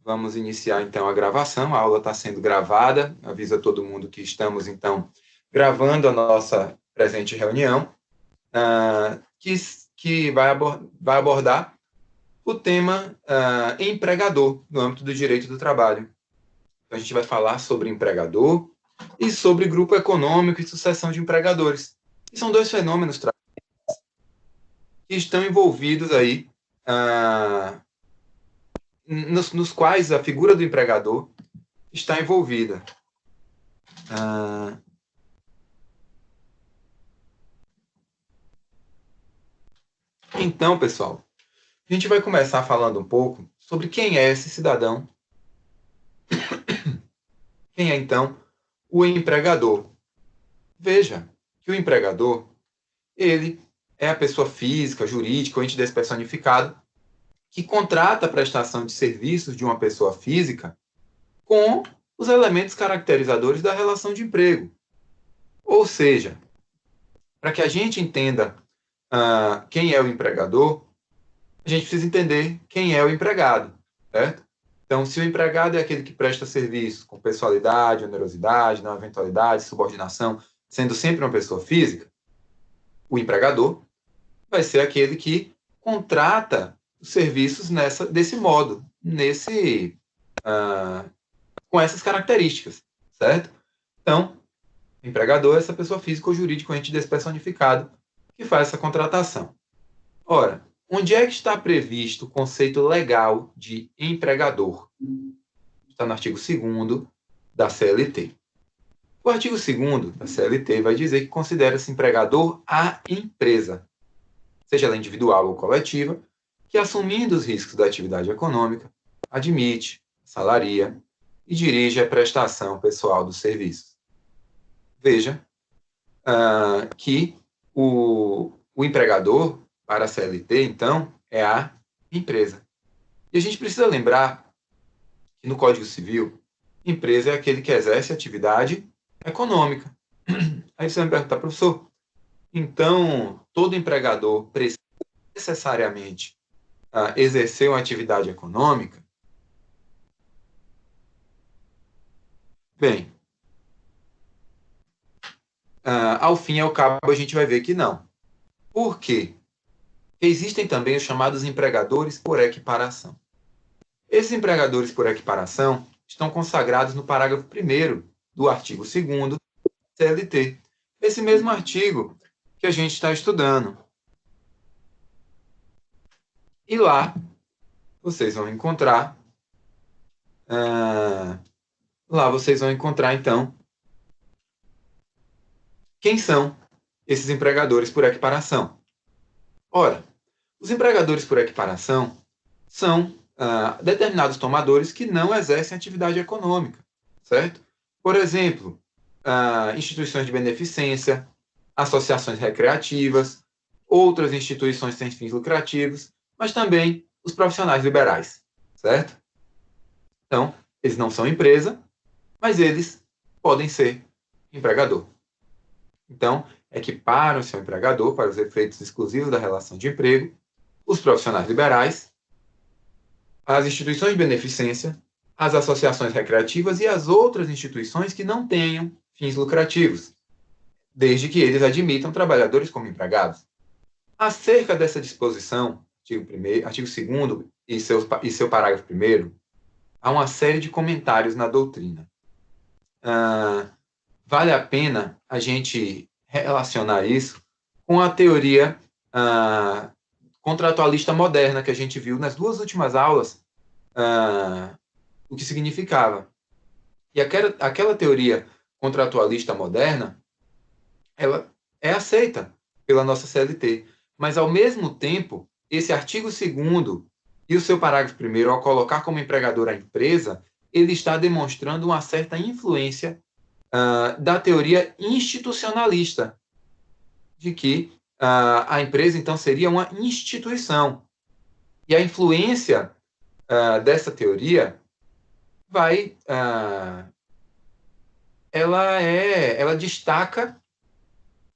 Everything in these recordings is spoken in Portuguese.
Vamos iniciar, então, a gravação. A aula está sendo gravada. Aviso a todo mundo que estamos, então, gravando a nossa presente reunião, que vai abordar o tema empregador, no âmbito do direito do trabalho. Então, a gente vai falar sobre empregador e sobre grupo econômico e sucessão de empregadores. E são dois fenômenos que estão envolvidos aí, nos quais a figura do empregador está envolvida. Então, pessoal, a gente vai começar falando um pouco sobre quem é esse cidadão. Quem é, então, o empregador? Veja que o empregador, ele é a pessoa física, jurídica ou ente despersonificado que contrata a prestação de serviços de uma pessoa física com os elementos caracterizadores da relação de emprego. Ou seja, para que a gente entenda quem é o empregador, a gente precisa entender quem é o empregado, certo? Então, se o empregado é aquele que presta serviço com pessoalidade, onerosidade, não eventualidade, subordinação, sendo sempre uma pessoa física, o empregador vai ser aquele que contrata os serviços desse modo, com essas características, certo? Então, o empregador é essa pessoa física ou jurídica, ente despersonificado, que faz essa contratação. Ora, onde é que está previsto o conceito legal de empregador? Está no artigo 2º da CLT. O artigo 2º da CLT vai dizer que considera-se empregador a empresa, seja ela individual ou coletiva, que, assumindo os riscos da atividade econômica, admite, salaria e dirige a prestação pessoal dos serviços. Veja que o empregador, para a CLT, então, é a empresa. E a gente precisa lembrar que no Código Civil, empresa é aquele que exerce atividade econômica. Aí você vai me perguntar, professor, então todo empregador precisa necessariamente exercer uma atividade econômica? Bem, ao fim e ao cabo a gente vai ver que não. Por quê? Existem também os chamados empregadores por equiparação. Esses empregadores por equiparação estão consagrados no parágrafo 1º do artigo 2º da CLT. Esse mesmo artigo que a gente está estudando. E lá vocês vão encontrar, então, quem são esses empregadores por equiparação. Ora, os empregadores por equiparação são determinados tomadores que não exercem atividade econômica, certo? Por exemplo, instituições de beneficência, associações recreativas, outras instituições sem fins lucrativos, mas também os profissionais liberais, certo? Então, eles não são empresa, mas eles podem ser empregador. Então, equiparam-se ao empregador para os efeitos exclusivos da relação de emprego os profissionais liberais, as instituições de beneficência, as associações recreativas e as outras instituições que não tenham fins lucrativos, desde que eles admitam trabalhadores como empregados. Acerca dessa disposição, artigo 2º e seu parágrafo 1º, há uma série de comentários na doutrina. Vale a pena a gente relacionar isso com a teoria contratualista moderna que a gente viu nas 2 últimas aulas, o que significava. E aquela teoria contratualista moderna, ela é aceita pela nossa CLT, mas, ao mesmo tempo, esse artigo 2º e o seu parágrafo 1º, ao colocar como empregador a empresa, ele está demonstrando uma certa influência da teoria institucionalista, de que a empresa, então, seria uma instituição. E a influência dessa teoria ela destaca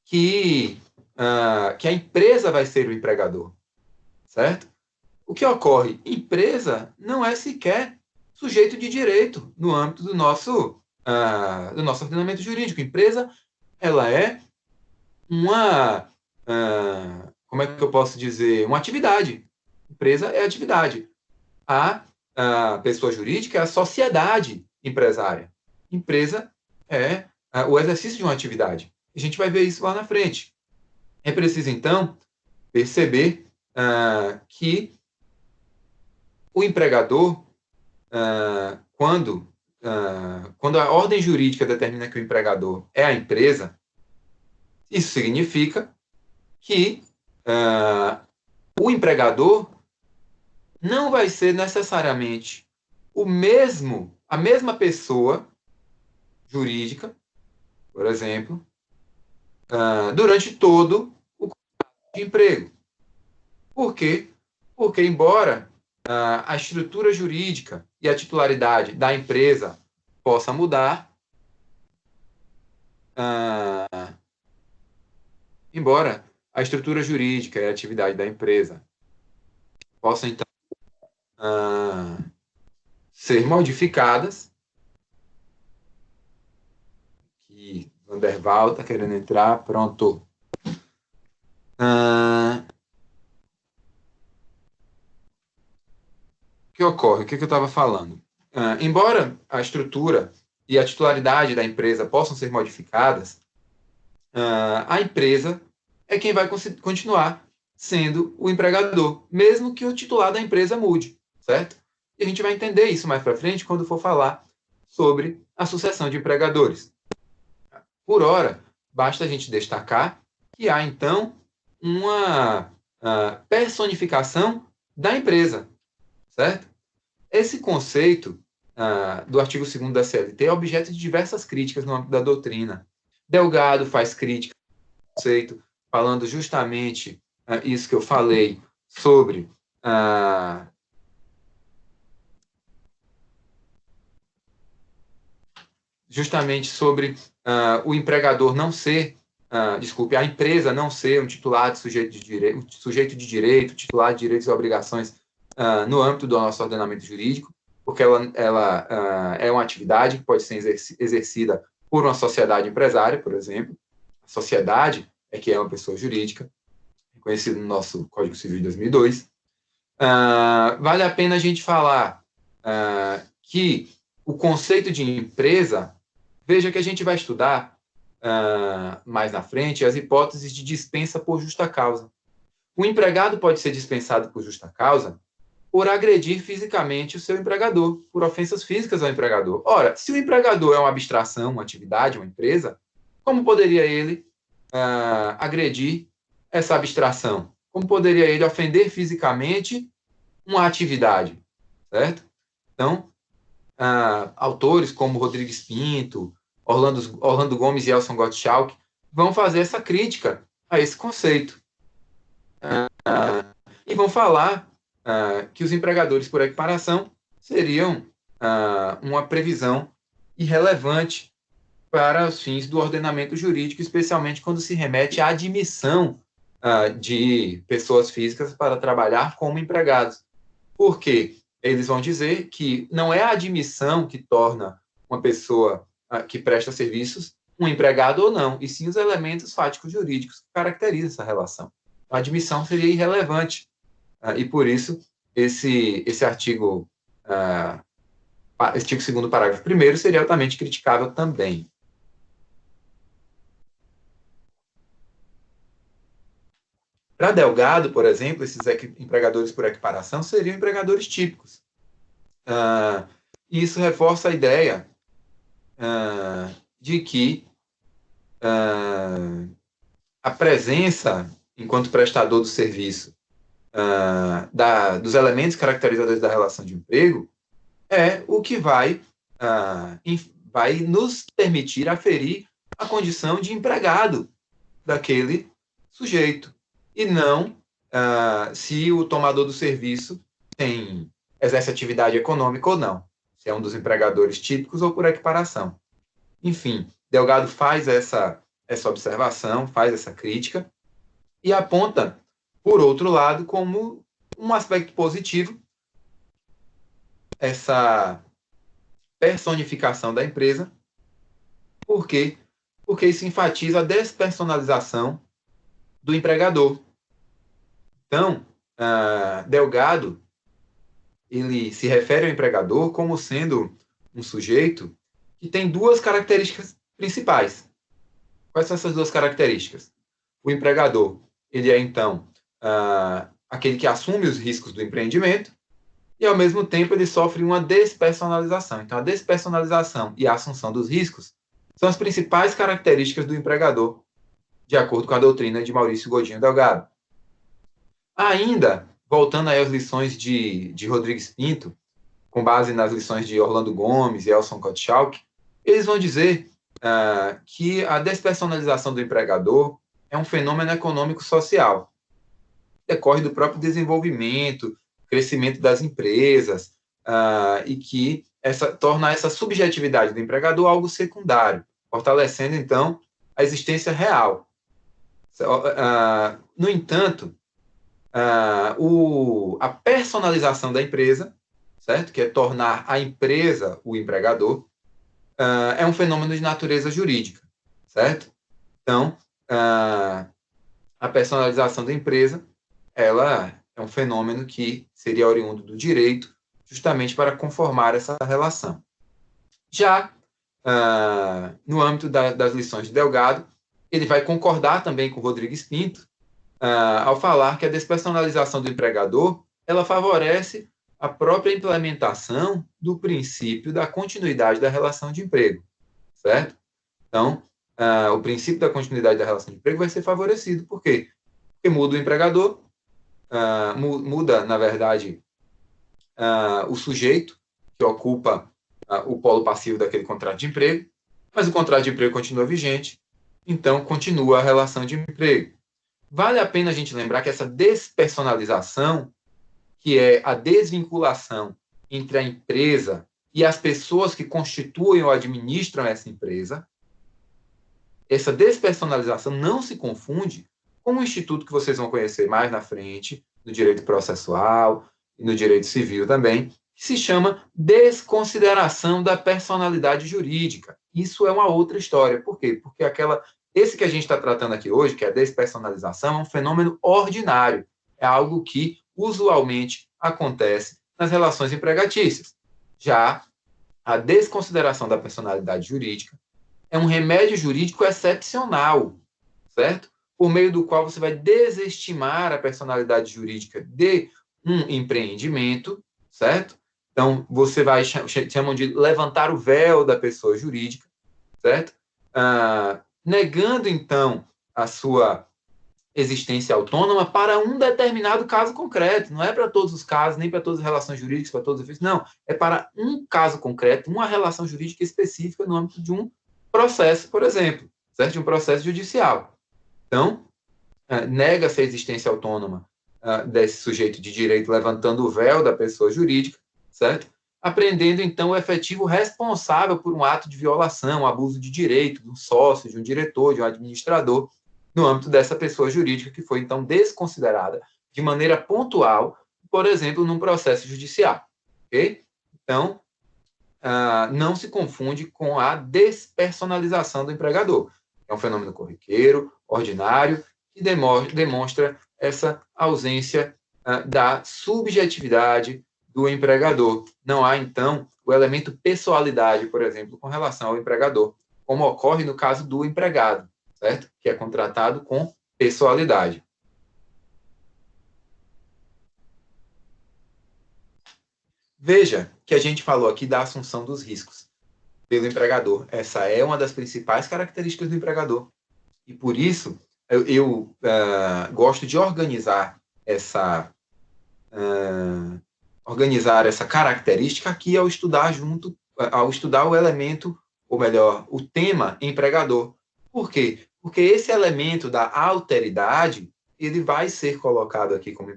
que a empresa vai ser o empregador, certo? o que ocorre? Empresa não é sequer sujeito de direito no âmbito do nosso ordenamento jurídico. Empresa, ela é uma, como é que eu posso dizer, uma atividade. Empresa é atividade. A pessoa jurídica é a sociedade empresária. Empresa é o exercício de uma atividade. A gente vai ver isso lá na frente. É preciso, então, perceber que o empregador, quando a ordem jurídica determina que o empregador é a empresa, isso significa que o empregador não vai ser necessariamente a mesma pessoa jurídica, por exemplo, durante todo o contrato de emprego. Por quê? Porque, embora a estrutura jurídica e a titularidade da empresa possa mudar, embora a estrutura jurídica e a atividade da empresa possam, então, ser modificadas, que Vanderval está querendo entrar, pronto. O que ocorre? O que eu estava falando? Embora a estrutura e a titularidade da empresa possam ser modificadas, a empresa é quem vai continuar sendo o empregador, mesmo que o titular da empresa mude, certo? E a gente vai entender isso mais para frente quando for falar sobre a sucessão de empregadores. Por ora, basta a gente destacar que há, então, uma personificação da empresa, certo? Esse conceito do artigo 2º da CLT é objeto de diversas críticas no âmbito da doutrina. Delgado faz crítica ao conceito, falando justamente isso que eu falei sobre o empregador não ser, a empresa não ser um titular de sujeito de direito, titular de direitos e obrigações no âmbito do nosso ordenamento jurídico, porque ela é uma atividade que pode ser exercida por uma sociedade empresária, por exemplo. A sociedade é que é uma pessoa jurídica, reconhecida no nosso Código Civil de 2002. Vale a pena a gente falar que o conceito de empresa, veja que a gente vai estudar mais na frente as hipóteses de dispensa por justa causa. O empregado pode ser dispensado por justa causa por agredir fisicamente o seu empregador, por ofensas físicas ao empregador. Ora, se o empregador é uma abstração, uma atividade, uma empresa, como poderia ele agredir essa abstração? Como poderia ele ofender fisicamente uma atividade, certo? Então, autores como Rodrigues Pinto, Orlando Gomes e Elson Gottschalk vão fazer essa crítica a esse conceito. E vão falar que os empregadores por equiparação seriam uma previsão irrelevante para os fins do ordenamento jurídico, especialmente quando se remete à admissão de pessoas físicas para trabalhar como empregados. Por quê? Eles vão dizer que não é a admissão que torna uma pessoa que presta serviços um empregado ou não, e sim os elementos fáticos jurídicos que caracterizam essa relação. A admissão seria irrelevante. E por isso, esse artigo 2º, parágrafo 1º, seria altamente criticável também. Para Delgado, por exemplo, esses empregadores por equiparação seriam empregadores típicos. Isso reforça a ideia de que a presença, enquanto prestador do serviço, dos elementos caracterizadores da relação de emprego é o que vai nos permitir aferir a condição de empregado daquele sujeito, e não se o tomador do serviço exerce atividade econômica ou não, se é um dos empregadores típicos ou por equiparação. Enfim, Delgado faz essa observação, faz essa crítica, e aponta, por outro lado, como Um aspecto positivo, essa personificação da empresa. Por quê? Porque isso enfatiza a despersonalização do empregador. Então, Delgado, ele se refere ao empregador como sendo um sujeito que tem duas características principais. Quais são essas duas características? O empregador, ele é, então, aquele que assume os riscos do empreendimento e, ao mesmo tempo, ele sofre uma despersonalização. Então, a despersonalização e a assunção dos riscos são as principais características do empregador, de acordo com a doutrina de Maurício Godinho Delgado. Ainda, voltando aí às lições de Rodrigues Pinto, com base nas lições de Orlando Gomes e Elson Gottschalk, eles vão dizer que a despersonalização do empregador é um fenômeno econômico-social. Decorre do próprio desenvolvimento, crescimento das empresas, e que torna essa subjetividade do empregador algo secundário, fortalecendo, então, a existência real. No entanto, a personalização da empresa, certo? Que é tornar a empresa o empregador, é um fenômeno de natureza jurídica, certo? Então, a personalização da empresa, ela é um fenômeno que seria oriundo do direito, justamente para conformar essa relação. Já no âmbito das lições de Delgado, ele vai concordar também com Rodrigues Pinto, ao falar que a despersonalização do empregador, ela favorece a própria implementação do princípio da continuidade da relação de emprego, certo? Então, o princípio da continuidade da relação de emprego vai ser favorecido. Por quê? Porque muda o empregador, muda, na verdade, o sujeito que ocupa o polo passivo daquele contrato de emprego, mas o contrato de emprego continua vigente, então continua a relação de emprego. Vale a pena a gente lembrar que essa despersonalização, que é a desvinculação entre a empresa e as pessoas que constituem ou administram essa empresa, essa despersonalização não se confunde com um instituto que vocês vão conhecer mais na frente, no direito processual e no direito civil também, que se chama desconsideração da personalidade jurídica. Isso é uma outra história. Por quê? Porque esse que a gente está tratando aqui hoje, que é a despersonalização, é um fenômeno ordinário. É algo que usualmente acontece nas relações empregatícias. Já a desconsideração da personalidade jurídica é um remédio jurídico excepcional, certo? Por meio do qual você vai desestimar a personalidade jurídica de um empreendimento, certo? Então, você vai, chamam de levantar o véu da pessoa jurídica, certo? Negando, então, a sua existência autônoma para um determinado caso concreto. Não é para todos os casos, nem para todas as relações jurídicas, para todos os efeitos. Não, é para um caso concreto, uma relação jurídica específica no âmbito de um processo, por exemplo, certo? De um processo judicial. Então, nega-se a existência autônoma desse sujeito de direito, levantando o véu da pessoa jurídica, certo? Apreendendo, então, o efetivo responsável por um ato de violação, um abuso de direito, de um sócio, de um diretor, de um administrador, no âmbito dessa pessoa jurídica que foi, então, desconsiderada de maneira pontual, por exemplo, num processo judicial. Ok? Então, não se confunde com a despersonalização do empregador. É um fenômeno corriqueiro, ordinário, que demonstra essa ausência da subjetividade do empregador. Não há, então, o elemento pessoalidade, por exemplo, com relação ao empregador, como ocorre no caso do empregado, certo? Que é contratado com pessoalidade. Veja que a gente falou aqui da assunção dos riscos pelo empregador. Essa é uma das principais características do empregador. E por isso, eu gosto de organizar essa característica aqui ao estudar o elemento, ou melhor, o tema empregador. Por quê? Porque esse elemento da alteridade, ele vai ser colocado aqui como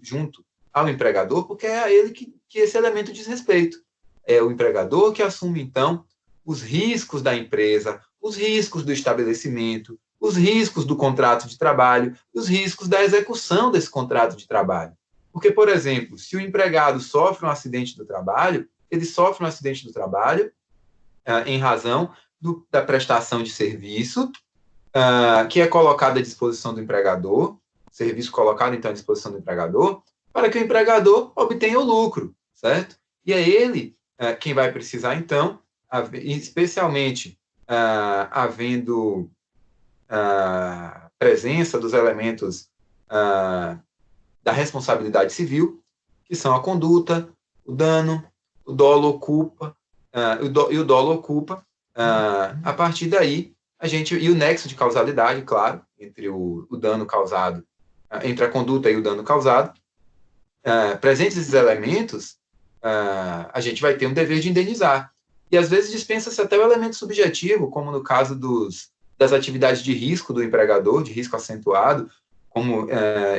junto ao empregador, porque é a ele que esse elemento diz respeito. É o empregador que assume, então, os riscos da empresa, os riscos do estabelecimento, os riscos do contrato de trabalho, os riscos da execução desse contrato de trabalho. Porque, por exemplo, se o empregado sofre um acidente do trabalho, ele sofre um acidente do trabalho em razão da prestação de serviço que é colocado à disposição do empregador, serviço colocado, então, à disposição do empregador, para que o empregador obtenha o lucro, certo? E é ele quem vai precisar, então, especialmente havendo presença dos elementos da responsabilidade civil, que são a conduta, o dano, o dolo culpa, e o dolo ocupa. A partir daí, e o nexo de causalidade, claro, entre o dano causado, entre a conduta e o dano causado, presentes esses elementos, a gente vai ter um dever de indenizar. E às vezes dispensa-se até o elemento subjetivo, como no caso das atividades de risco do empregador, de risco acentuado, como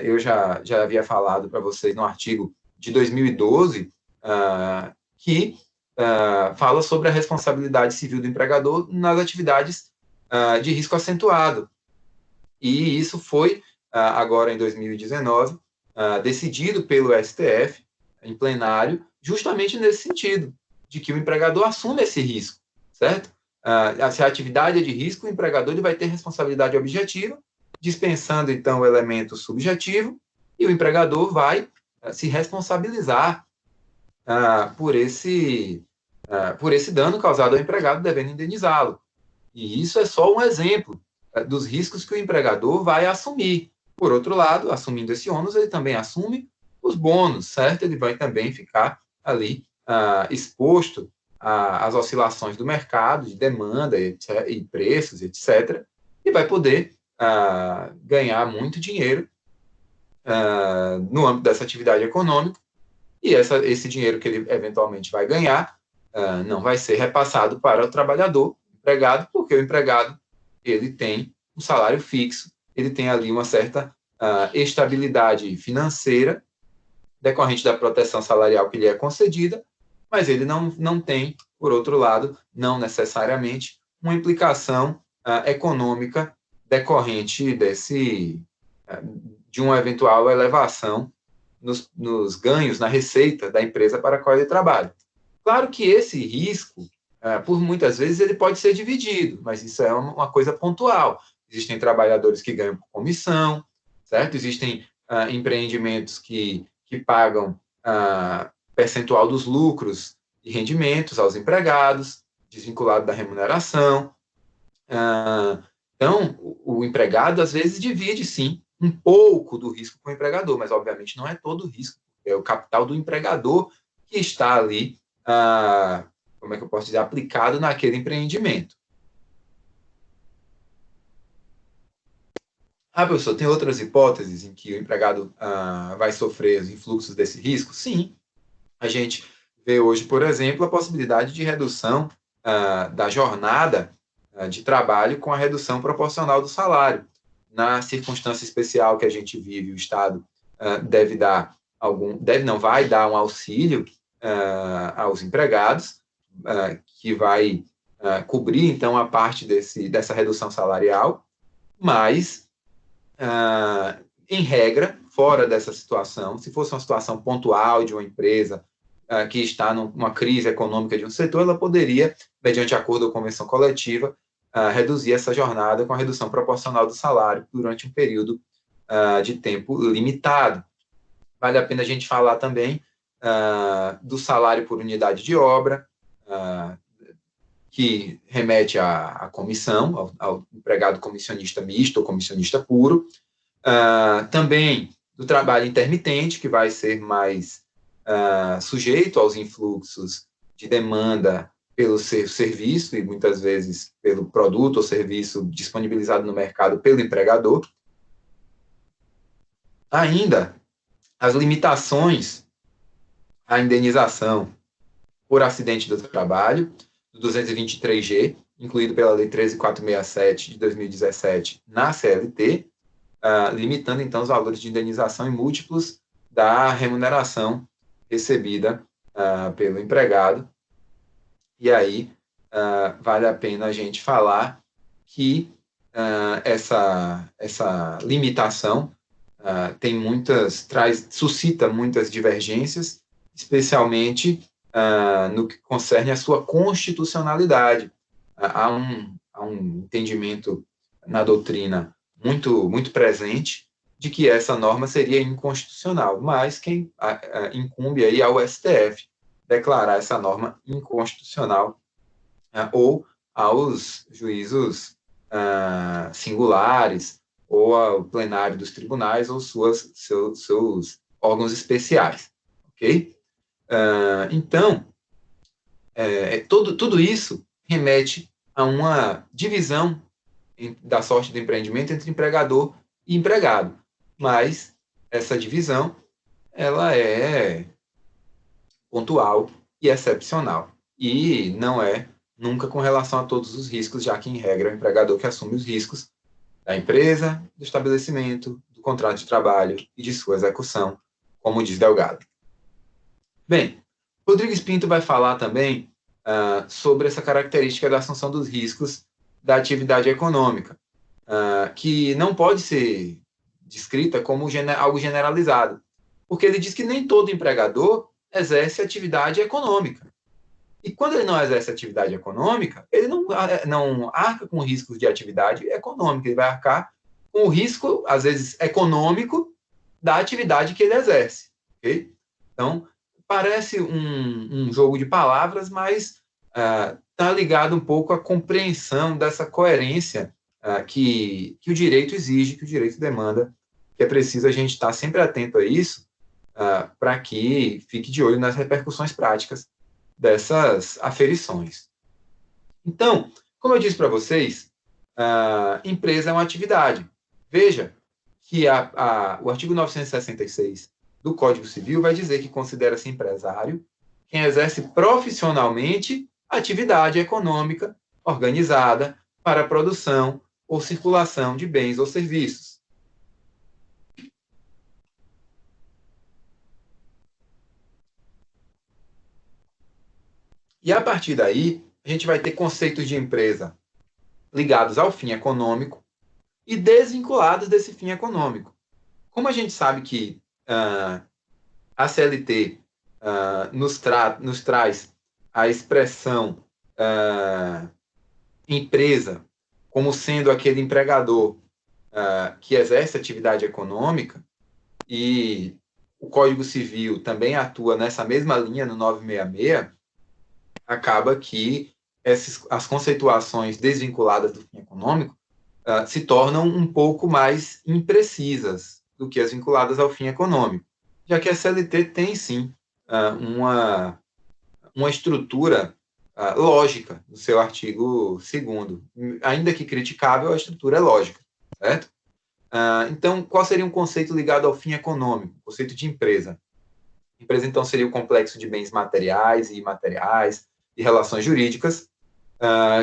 eu já havia falado para vocês no artigo de 2012, que fala sobre a responsabilidade civil do empregador nas atividades de risco acentuado. E isso foi, agora em 2019, decidido pelo STF, em plenário, justamente nesse sentido, de que o empregador assume esse risco, certo? Se a atividade é de risco, o empregador ele vai ter responsabilidade objetiva, dispensando, então, o elemento subjetivo, e o empregador vai se responsabilizar por esse dano causado ao empregado, devendo indenizá-lo. E isso é só um exemplo dos riscos que o empregador vai assumir. Por outro lado, assumindo esse ônus, ele também assume os bônus, certo? Ele vai também ficar ali exposto às oscilações do mercado, de demanda e preços, etc., e vai poder ganhar muito dinheiro no âmbito dessa atividade econômica, e esse dinheiro que ele eventualmente vai ganhar não vai ser repassado para o trabalhador, empregado, porque o empregado ele tem um salário fixo, ele tem ali uma certa estabilidade financeira decorrente da proteção salarial que lhe é concedida, mas ele não tem, por outro lado, não necessariamente, uma implicação econômica decorrente de uma eventual elevação nos ganhos, na receita da empresa para a qual ele trabalha. Claro que esse risco, por muitas vezes, ele pode ser dividido, mas isso é uma coisa pontual. Existem trabalhadores que ganham por comissão, certo? Existem empreendimentos que pagam percentual dos lucros e rendimentos aos empregados, desvinculado da remuneração. Então, o empregado, às vezes, divide, sim, um pouco do risco com o empregador, mas, obviamente, não é todo o risco. É o capital do empregador que está ali, como é que eu posso dizer, aplicado naquele empreendimento. Professor, tem outras hipóteses em que o empregado vai sofrer os influxos desse risco? Sim. A gente vê hoje, por exemplo, a possibilidade de redução da jornada de trabalho com a redução proporcional do salário. Na circunstância especial que a gente vive, o Estado vai dar um auxílio aos empregados, que vai cobrir, então, a parte dessa redução salarial, mas, em regra, fora dessa situação, se fosse uma situação pontual de uma empresa que está numa crise econômica de um setor, ela poderia, mediante acordo ou convenção coletiva, reduzir essa jornada com a redução proporcional do salário durante um período de tempo limitado. Vale a pena a gente falar também do salário por unidade de obra, que remete à comissão, ao empregado comissionista misto ou comissionista puro. Também do trabalho intermitente, que vai ser mais sujeito aos influxos de demanda pelo serviço e, muitas vezes, pelo produto ou serviço disponibilizado no mercado pelo empregador. Ainda, as limitações à indenização por acidente do trabalho, do 223G, incluído pela Lei 13.467 de 2017 na CLT, limitando, então, os valores de indenização em múltiplos da remuneração recebida pelo empregado. E aí, vale a pena a gente falar que essa limitação suscita muitas divergências, especialmente no que concerne à sua constitucionalidade. Há um entendimento na doutrina muito presente de que essa norma seria inconstitucional, mas quem incumbe aí ao STF declarar essa norma inconstitucional ou aos juízos singulares ou ao plenário dos tribunais ou seus órgãos especiais, ok? Então, tudo isso remete a uma divisão da sorte do empreendimento entre empregador e empregado, mas essa divisão ela é pontual e excepcional, e não é nunca com relação a todos os riscos, já que, em regra, é o empregador que assume os riscos da empresa, do estabelecimento, do contrato de trabalho e de sua execução, como diz Delgado. Bem, Rodrigues Pinto vai falar também sobre essa característica da assunção dos riscos da atividade econômica, que não pode ser descrita como algo generalizado, porque ele diz que nem todo empregador exerce atividade econômica. E quando ele não exerce atividade econômica, ele não arca com riscos de atividade econômica, ele vai arcar com o risco, às vezes, econômico da atividade que ele exerce. Okay? Então, parece um jogo de palavras, mas está ligado um pouco à compreensão dessa coerência que o direito exige, que o direito demanda, que é preciso a gente estar sempre atento a isso, para que fique de olho nas repercussões práticas dessas aferições. Então, como eu disse para vocês, empresa é uma atividade. Veja que o artigo 966 do Código Civil vai dizer que considera-se empresário quem exerce profissionalmente atividade econômica organizada para a produção ou circulação de bens ou serviços. E a partir daí, a gente vai ter conceitos de empresa ligados ao fim econômico e desvinculados desse fim econômico. Como a gente sabe que a CLT nos traz a expressão empresa como sendo aquele empregador que exerce atividade econômica, e o Código Civil também atua nessa mesma linha no 966, acaba que as conceituações desvinculadas do fim econômico se tornam um pouco mais imprecisas do que as vinculadas ao fim econômico, já que a CLT tem, sim, uma estrutura lógica no seu artigo 2º. Ainda que criticável, a estrutura é lógica, certo? Então, qual seria um conceito ligado ao fim econômico? O conceito de empresa. Empresa, então, seria o complexo de bens materiais e imateriais e relações jurídicas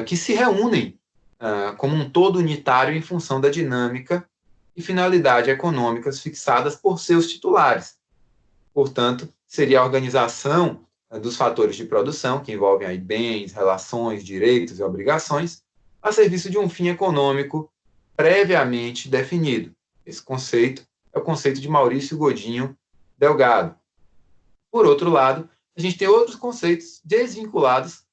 que se reúnem como um todo unitário em função da dinâmica e finalidade econômicas fixadas por seus titulares. Portanto, seria a organização dos fatores de produção, que envolvem aí bens, relações, direitos e obrigações, a serviço de um fim econômico previamente definido. Esse conceito é o conceito de Maurício Godinho Delgado. Por outro lado, a gente tem outros conceitos desvinculados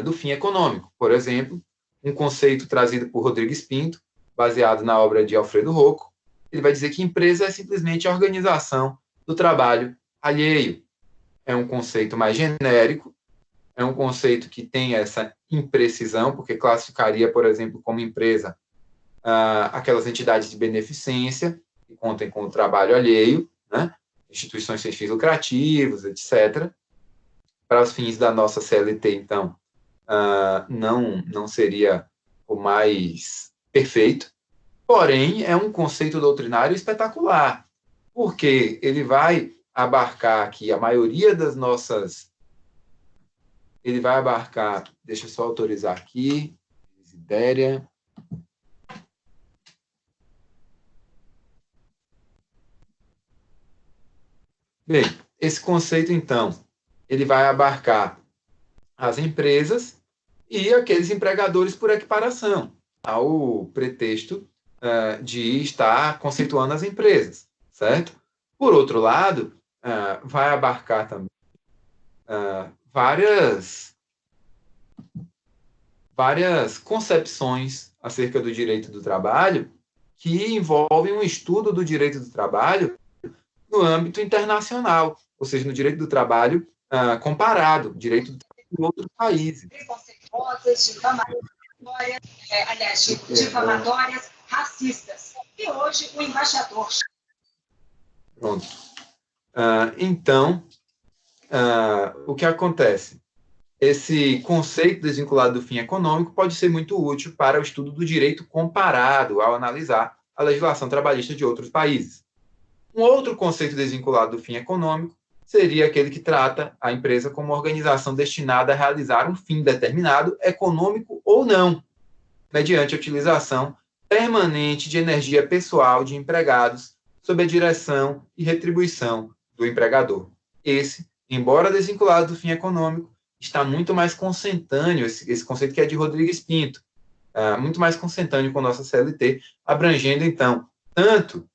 do fim econômico. Por exemplo, um conceito trazido por Rodrigues Pinto, baseado na obra de Alfredo Rocco. Ele vai dizer que empresa é simplesmente a organização do trabalho alheio. É um conceito mais genérico, é um conceito que tem essa imprecisão, porque classificaria, por exemplo, como empresa aquelas entidades de beneficência que contem com o trabalho alheio, né? Instituições sem fins lucrativos, etc. Para os fins da nossa CLT, então, não seria o mais perfeito, porém, é um conceito doutrinário espetacular, porque ele vai abarcar aqui a maioria das nossas... Ele vai abarcar... Deixa eu só autorizar aqui. Desidéria. Bem, esse conceito, então, ele vai abarcar as empresas e aqueles empregadores por equiparação, ao pretexto de estar conceituando as empresas, certo? Por outro lado, vai abarcar também várias concepções acerca do direito do trabalho que envolvem um estudo do direito do trabalho no âmbito internacional, ou seja, no direito do trabalho comparado, direito do trabalho em outros países. Difamatórias, racistas. E hoje o embaixador. Pronto. Então, o que acontece? Esse conceito desvinculado do fim econômico pode ser muito útil para o estudo do direito comparado ao analisar a legislação trabalhista de outros países. Um outro conceito desvinculado do fim econômico seria aquele que trata a empresa como uma organização destinada a realizar um fim determinado, econômico ou não, mediante a utilização permanente de energia pessoal de empregados sob a direção e retribuição do empregador. Esse, embora desvinculado do fim econômico, está muito mais consentâneo, esse conceito que é de Rodrigues Pinto, muito mais consentâneo com a nossa CLT, abrangendo, então, tanto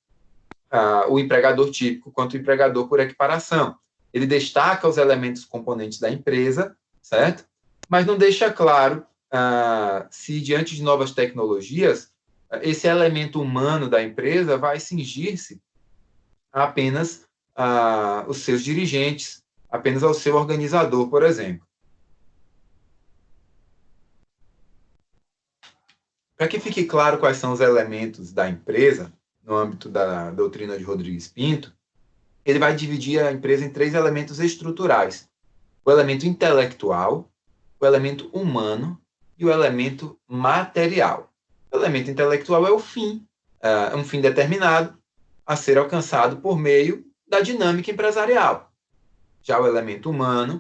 o empregador típico quanto o empregador por equiparação. Ele destaca os elementos componentes da empresa, certo? Mas não deixa claro se, diante de novas tecnologias, esse elemento humano da empresa vai cingir-se a apenas os seus dirigentes, apenas ao seu organizador, por exemplo. Para que fique claro quais são os elementos da empresa, no âmbito da doutrina de Rodrigues Pinto, ele vai dividir a empresa em 3 elementos estruturais: o elemento intelectual, o elemento humano e o elemento material. O elemento intelectual é o fim, um fim determinado a ser alcançado por meio da dinâmica empresarial. Já o elemento humano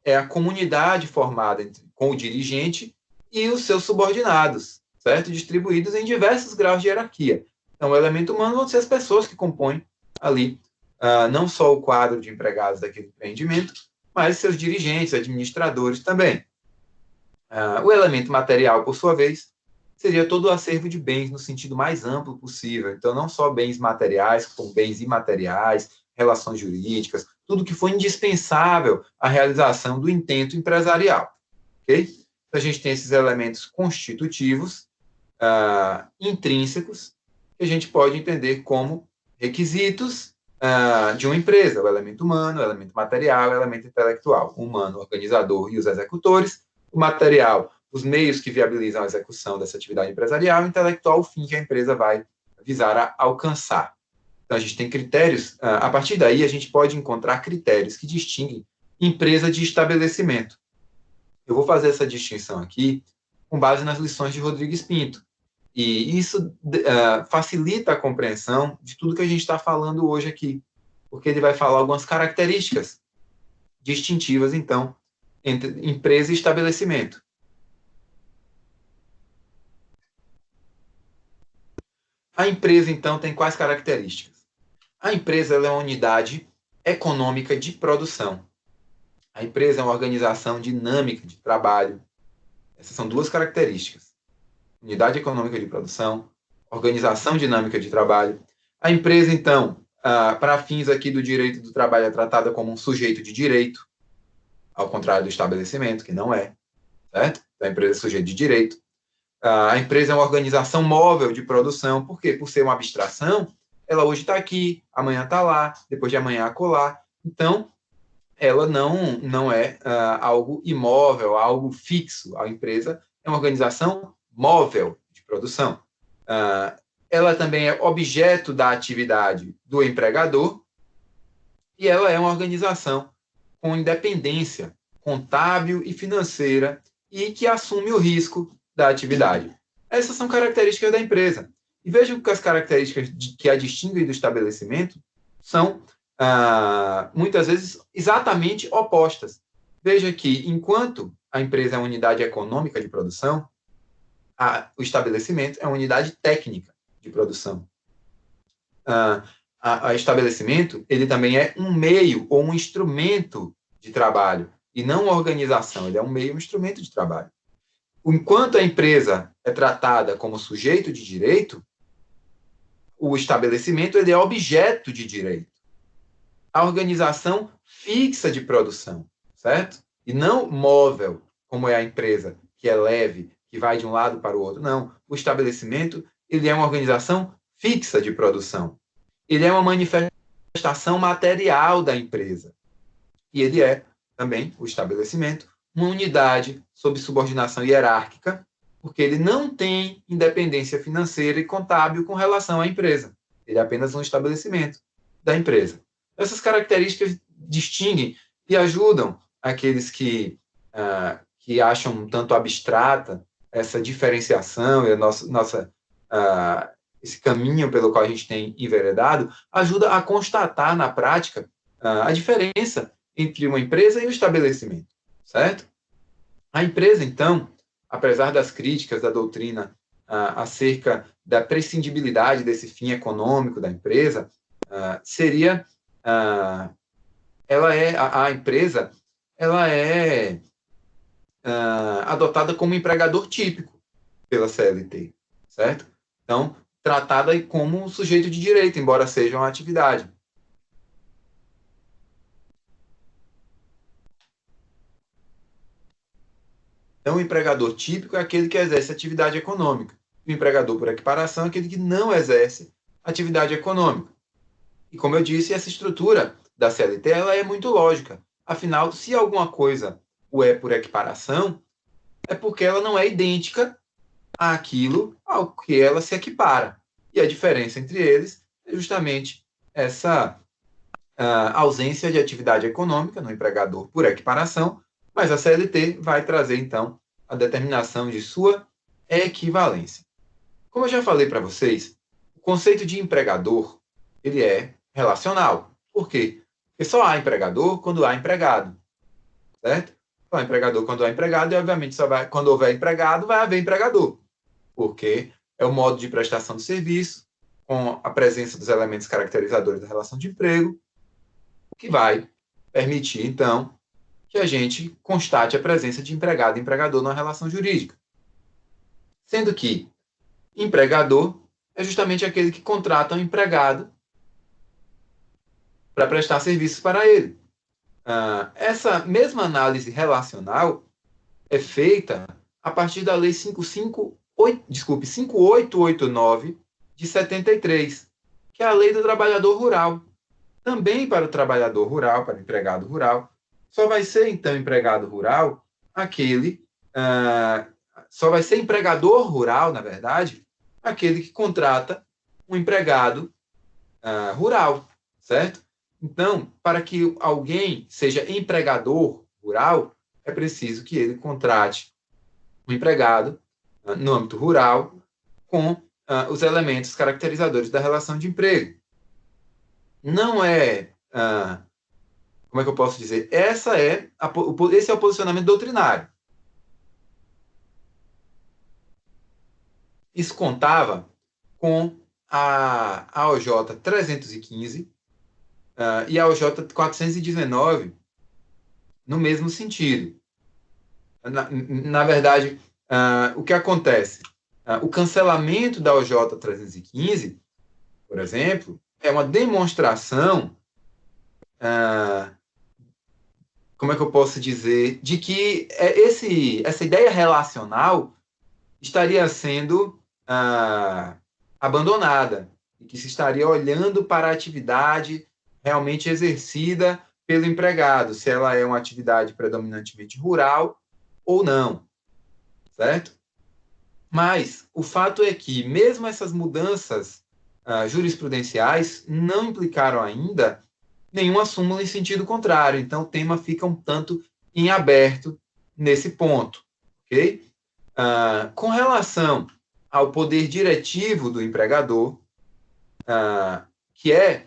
é a comunidade formada com o dirigente e os seus subordinados, certo? Distribuídos em diversos graus de hierarquia. Então, o elemento humano vão ser as pessoas que compõem ali não só o quadro de empregados daquele empreendimento, mas seus dirigentes, administradores também. O elemento material, por sua vez, seria todo o acervo de bens no sentido mais amplo possível. Então, não só bens materiais, como bens imateriais, relações jurídicas, tudo que foi indispensável à realização do intento empresarial. Okay? Então, a gente tem esses elementos constitutivos, intrínsecos, que a gente pode entender como requisitos de uma empresa: o elemento humano, o elemento material, o elemento intelectual. O humano, o organizador e os executores; o material, os meios que viabilizam a execução dessa atividade empresarial; o intelectual, o fim que a empresa vai visar a alcançar. Então, a gente tem critérios, a partir daí a gente pode encontrar critérios que distinguem empresa de estabelecimento. Eu vou fazer essa distinção aqui com base nas lições de Rodrigues Pinto. E isso facilita a compreensão de tudo que a gente está falando hoje aqui, porque ele vai falar algumas características distintivas, então, entre empresa e estabelecimento. A empresa, então, tem quais características? A empresa ela é uma unidade econômica de produção. A empresa é uma organização dinâmica de trabalho. Essas são 2 características: unidade econômica de produção, organização dinâmica de trabalho. A empresa, então, para fins aqui do direito do trabalho, é tratada como um sujeito de direito, ao contrário do estabelecimento, que não é, certo? Então, a empresa é sujeito de direito. A empresa é uma organização móvel de produção. Por quê? Por ser uma abstração, ela hoje está aqui, amanhã está lá, depois de amanhã acolá. Então, ela não é algo imóvel, algo fixo. A empresa é uma organização móvel de produção. Ela também é objeto da atividade do empregador e ela é uma organização com independência contábil e financeira e que assume o risco da atividade. Essas são características da empresa. E vejam que as características que a distinguem do estabelecimento são, muitas vezes, exatamente opostas. Veja que, enquanto a empresa é uma unidade econômica de produção, o estabelecimento é uma unidade técnica de produção. O estabelecimento ele também é um meio ou um instrumento de trabalho, e não uma organização. Ele é um meio, um instrumento de trabalho. Enquanto a empresa é tratada como sujeito de direito, o estabelecimento ele é objeto de direito. A organização fixa de produção, certo? E não móvel, como é a empresa, que é leve, que vai de um lado para o outro. Não, o estabelecimento ele é uma organização fixa de produção. Ele é uma manifestação material da empresa. E ele é, também, o estabelecimento, uma unidade sob subordinação hierárquica, porque ele não tem independência financeira e contábil com relação à empresa. Ele é apenas um estabelecimento da empresa. Essas características distinguem e ajudam aqueles que acham um tanto abstrata essa diferenciação e esse caminho pelo qual a gente tem enveredado, ajuda a constatar na prática a diferença entre uma empresa e um estabelecimento, certo? A empresa, então, apesar das críticas da doutrina acerca da prescindibilidade desse fim econômico da empresa, a empresa ela é adotada como empregador típico pela CLT, certo? Então, tratada como um sujeito de direito, embora seja uma atividade. Então, o empregador típico é aquele que exerce atividade econômica. O empregador por equiparação é aquele que não exerce atividade econômica. E, como eu disse, essa estrutura da CLT ela é muito lógica. Afinal, se alguma coisa o é por equiparação, é porque ela não é idêntica àquilo ao que ela se equipara. E a diferença entre eles é justamente essa ausência de atividade econômica no empregador por equiparação, mas a CLT vai trazer, então, a determinação de sua equivalência. Como eu já falei para vocês, o conceito de empregador ele é relacional. Por quê? Porque só há empregador quando há empregado, certo? Só há empregador quando há empregado e, obviamente, quando houver empregado, vai haver empregador, porque é o modo de prestação de serviço, com a presença dos elementos caracterizadores da relação de emprego, que vai permitir, então, que a gente constate a presença de empregado e empregador na relação jurídica. Sendo que empregador é justamente aquele que contrata um empregado para prestar serviços para ele. Essa mesma análise relacional é feita a partir da Lei 5889 de 73, que é a Lei do Trabalhador Rural. Também para o trabalhador rural, para o empregado rural, só vai ser, então, empregado rural só vai ser empregador rural, na verdade, aquele que contrata um empregado rural, certo? Então, para que alguém seja empregador rural, é preciso que ele contrate um empregado no âmbito rural com os elementos caracterizadores da relação de emprego. Não é... como é que eu posso dizer? Esse é o posicionamento doutrinário. Isso contava com a AOJ 315 e a AOJ 419 no mesmo sentido. Na verdade, o que acontece? O cancelamento da AOJ 315, por exemplo, é uma demonstração, como é que eu posso dizer, de que essa ideia relacional estaria sendo abandonada, e que se estaria olhando para a atividade realmente exercida pelo empregado, se ela é uma atividade predominantemente rural ou não, certo? Mas o fato é que, mesmo essas mudanças jurisprudenciais não implicaram ainda nenhuma súmula em sentido contrário, então o tema fica um tanto em aberto nesse ponto, ok? Com relação ao poder diretivo do empregador, que é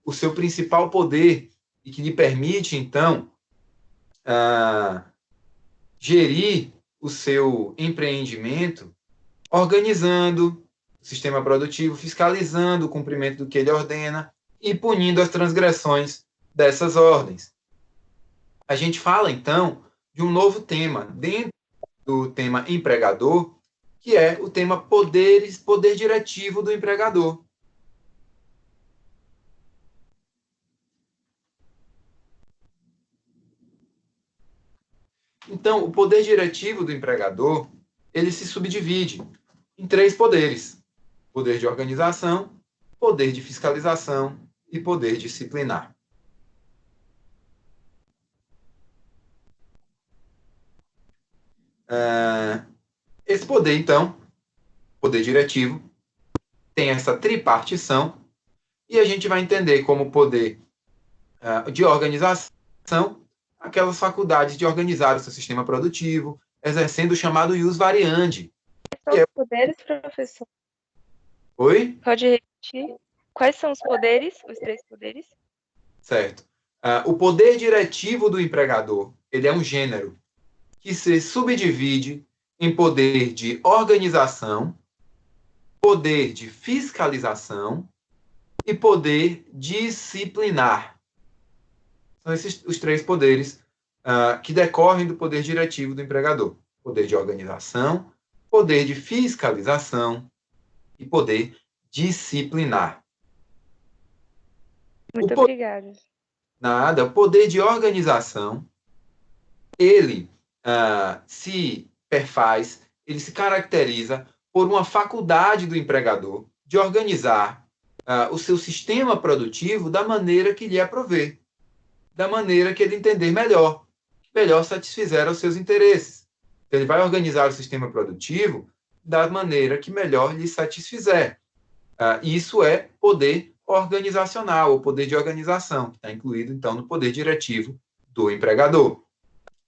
o seu principal poder e que lhe permite, então, gerir o seu empreendimento, organizando o sistema produtivo, fiscalizando o cumprimento do que ele ordena e punindo as transgressões dessas ordens. A gente fala, então, de um novo tema dentro do tema empregador, que é o tema poder diretivo do empregador. Então, o poder diretivo do empregador, ele se subdivide em 3 poderes: poder de organização, poder de fiscalização e poder disciplinar. Esse poder, então, poder diretivo, tem essa tripartição, e a gente vai entender como poder de organização aquelas faculdades de organizar o seu sistema produtivo, exercendo o chamado ius variandi. Quais são os poderes, professor? Oi? Pode repetir? Quais são os poderes, os 3 poderes? Certo. O poder diretivo do empregador, ele é um gênero que se subdivide em poder de organização, poder de fiscalização e poder disciplinar. São esses os 3 poderes que decorrem do poder diretivo do empregador: poder de organização, poder de fiscalização e poder disciplinar. Muito obrigada. Nada. O poder de organização, ele se perfaz, ele se caracteriza por uma faculdade do empregador de organizar o seu sistema produtivo da maneira que lhe aprover, da maneira que ele entender melhor satisfizer os seus interesses. Então, ele vai organizar o sistema produtivo da maneira que melhor lhe satisfizer. Isso é poder organizacional, ou poder de organização, que está incluído, então, no poder diretivo do empregador.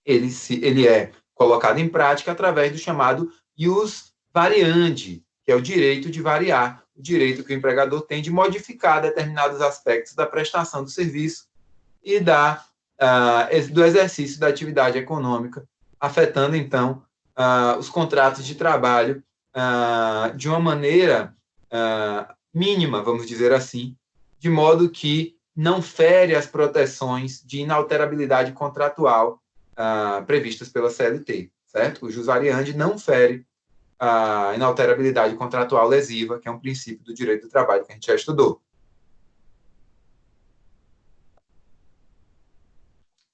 Ele é colocado em prática através do chamado ius variandi, que é o direito de variar, o direito que o empregador tem de modificar determinados aspectos da prestação do serviço e do exercício da atividade econômica, afetando, então, os contratos de trabalho de uma maneira mínima, vamos dizer assim, de modo que não fere as proteções de inalterabilidade contratual previstas pela CLT, certo? O jus variandi não fere a inalterabilidade contratual lesiva, que é um princípio do direito do trabalho que a gente já estudou.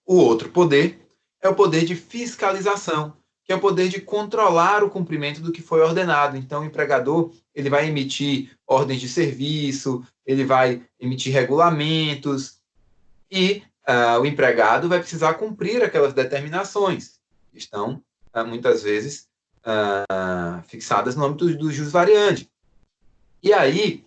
O outro poder é o poder de fiscalização, que é o poder de controlar o cumprimento do que foi ordenado. Então, o empregador ele vai emitir ordens de serviço, ele vai emitir regulamentos, e o empregado vai precisar cumprir aquelas determinações, que estão, muitas vezes, fixadas no âmbito do jus variandi. E aí,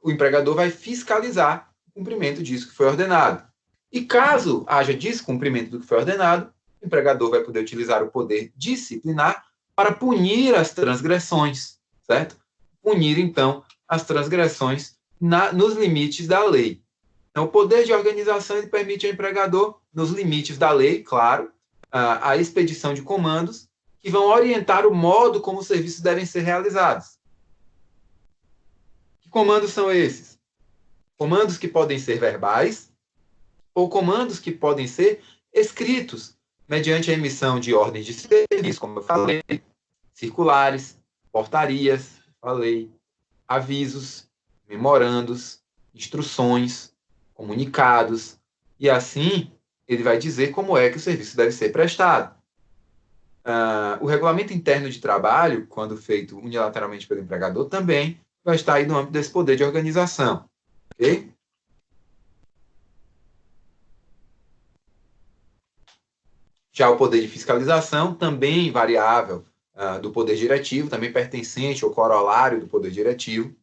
o empregador vai fiscalizar o cumprimento disso que foi ordenado. E caso haja descumprimento do que foi ordenado, o empregador vai poder utilizar o poder disciplinar para punir as transgressões, certo? Punir, então, as transgressões nos limites da lei. Então, o poder de organização ele permite ao empregador, nos limites da lei, claro, a expedição de comandos que vão orientar o modo como os serviços devem ser realizados. Que comandos são esses? Comandos que podem ser verbais ou comandos que podem ser escritos, mediante a emissão de ordens de serviço, como eu falei, circulares, portarias, falei, avisos, memorandos, instruções, comunicados, e assim ele vai dizer como é que o serviço deve ser prestado. O regulamento interno de trabalho, quando feito unilateralmente pelo empregador, também vai estar aí no âmbito desse poder de organização. Ok? Já o poder de fiscalização, também variável do poder diretivo, também pertencente ao corolário do poder diretivo,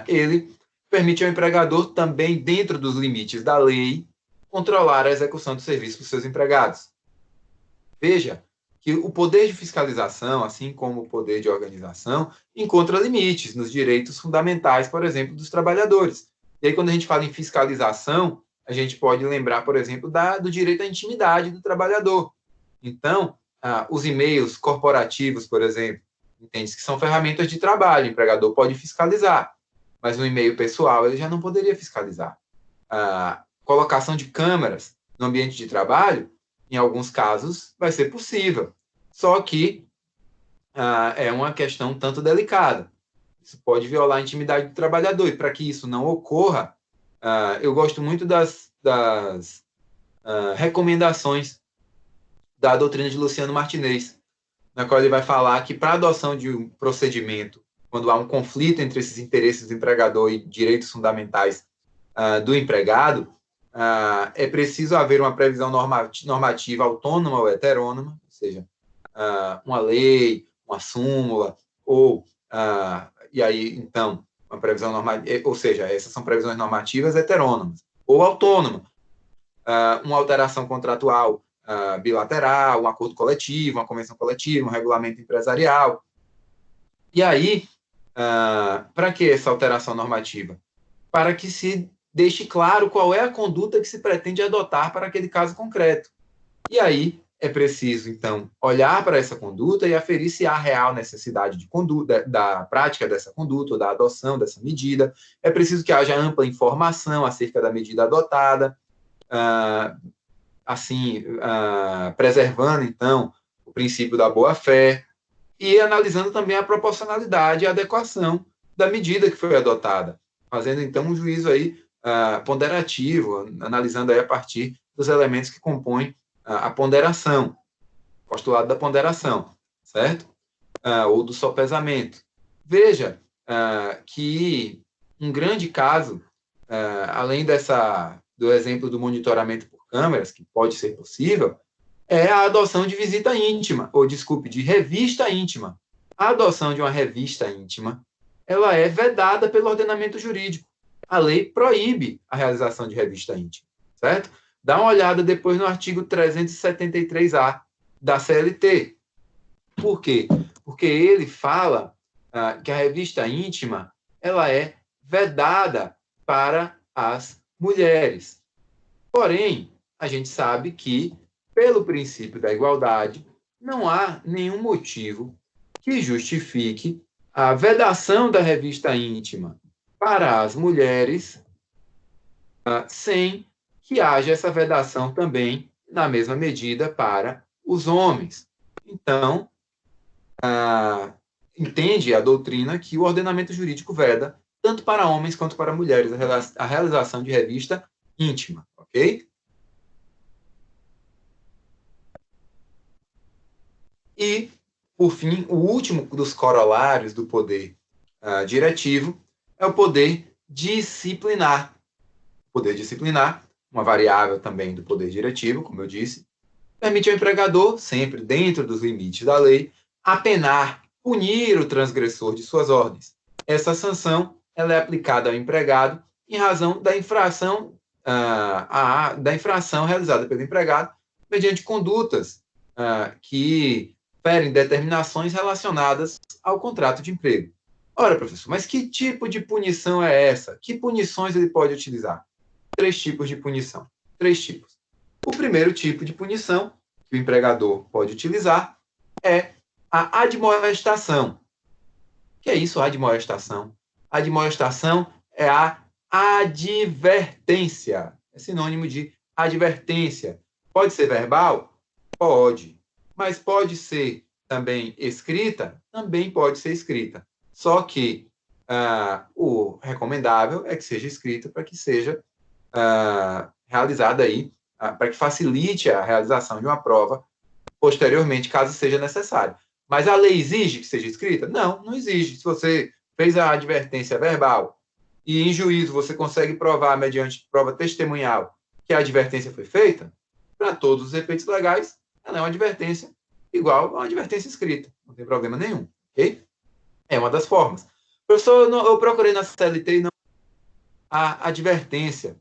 ele permite ao empregador, também dentro dos limites da lei, controlar a execução do serviço dos seus empregados. Veja que o poder de fiscalização, assim como o poder de organização, encontra limites nos direitos fundamentais, por exemplo, dos trabalhadores. E aí, quando a gente fala em fiscalização, a gente pode lembrar, por exemplo, do direito à intimidade do trabalhador. Então, os e-mails corporativos, por exemplo, entende que são ferramentas de trabalho, o empregador pode fiscalizar, mas no e-mail pessoal ele já não poderia fiscalizar. A colocação de câmeras no ambiente de trabalho, em alguns casos, vai ser possível, só que é uma questão tanto delicada. Isso pode violar a intimidade do trabalhador, e para que isso não ocorra, eu gosto muito das recomendações da doutrina de Luciano Martinez, na qual ele vai falar que para a adoção de um procedimento, quando há um conflito entre esses interesses do empregador e direitos fundamentais do empregado, é preciso haver uma previsão normativa autônoma ou heterônoma, ou seja, uma lei, uma súmula, ou, e aí, então, uma previsão normativa, ou seja, essas são previsões normativas heterônomas, ou autônoma, uma alteração contratual bilateral, um acordo coletivo, uma convenção coletiva, um regulamento empresarial. E aí, para que essa alteração normativa? Para que se deixe claro qual é a conduta que se pretende adotar para aquele caso concreto. E aí é preciso, então, olhar para essa conduta e aferir se há real necessidade de conduta, da prática dessa conduta, ou da adoção dessa medida. É preciso que haja ampla informação acerca da medida adotada, preservando, então, o princípio da boa-fé e analisando também a proporcionalidade e a adequação da medida que foi adotada, fazendo, então, um juízo aí ponderativo, analisando aí a partir dos elementos que compõem a ponderação, o postulado da ponderação, certo? Ou do sopesamento. Veja que um grande caso, além do exemplo do monitoramento por câmeras, que pode ser possível, é a adoção de visita íntima, ou, desculpe, de revista íntima. A adoção de uma revista íntima, ela é vedada pelo ordenamento jurídico. A lei proíbe a realização de revista íntima, certo? Dá uma olhada depois no artigo 373-A da CLT. Por quê? Porque ele fala que a revista íntima ela é vedada para as mulheres. Porém, a gente sabe que, pelo princípio da igualdade, não há nenhum motivo que justifique a vedação da revista íntima para as mulheres sem que haja essa vedação também, na mesma medida, para os homens. Então, entende a doutrina que o ordenamento jurídico veda, tanto para homens quanto para mulheres, a realização de revista íntima, ok? E, por fim, o último dos corolários do poder diretivo é o poder disciplinar. O poder disciplinar, uma variável também do poder diretivo, como eu disse, permite ao empregador, sempre dentro dos limites da lei, apenar, punir o transgressor de suas ordens. Essa sanção ela é aplicada ao empregado em razão da infração realizada pelo empregado mediante condutas que ferem determinações relacionadas ao contrato de emprego. Ora, professor, mas que tipo de punição é essa? Que punições ele pode utilizar? 3 tipos de punição. 3 tipos. O primeiro tipo de punição que o empregador pode utilizar é a admoestação. O que é isso, admoestação? Admoestação é a advertência. É sinônimo de advertência. Pode ser verbal? Pode. Mas pode ser também escrita? Também pode ser escrita. Só que o recomendável é que seja escrita para que seja realizada aí, para que facilite a realização de uma prova posteriormente, caso seja necessário. Mas a lei exige que seja escrita? Não, não exige. Se você fez a advertência verbal e em juízo você consegue provar, mediante prova testemunhal, que a advertência foi feita, para todos os efeitos legais, ela é uma advertência igual a uma advertência escrita. Não tem problema nenhum, ok? É uma das formas. Professor, eu procurei na CLT e não a advertência.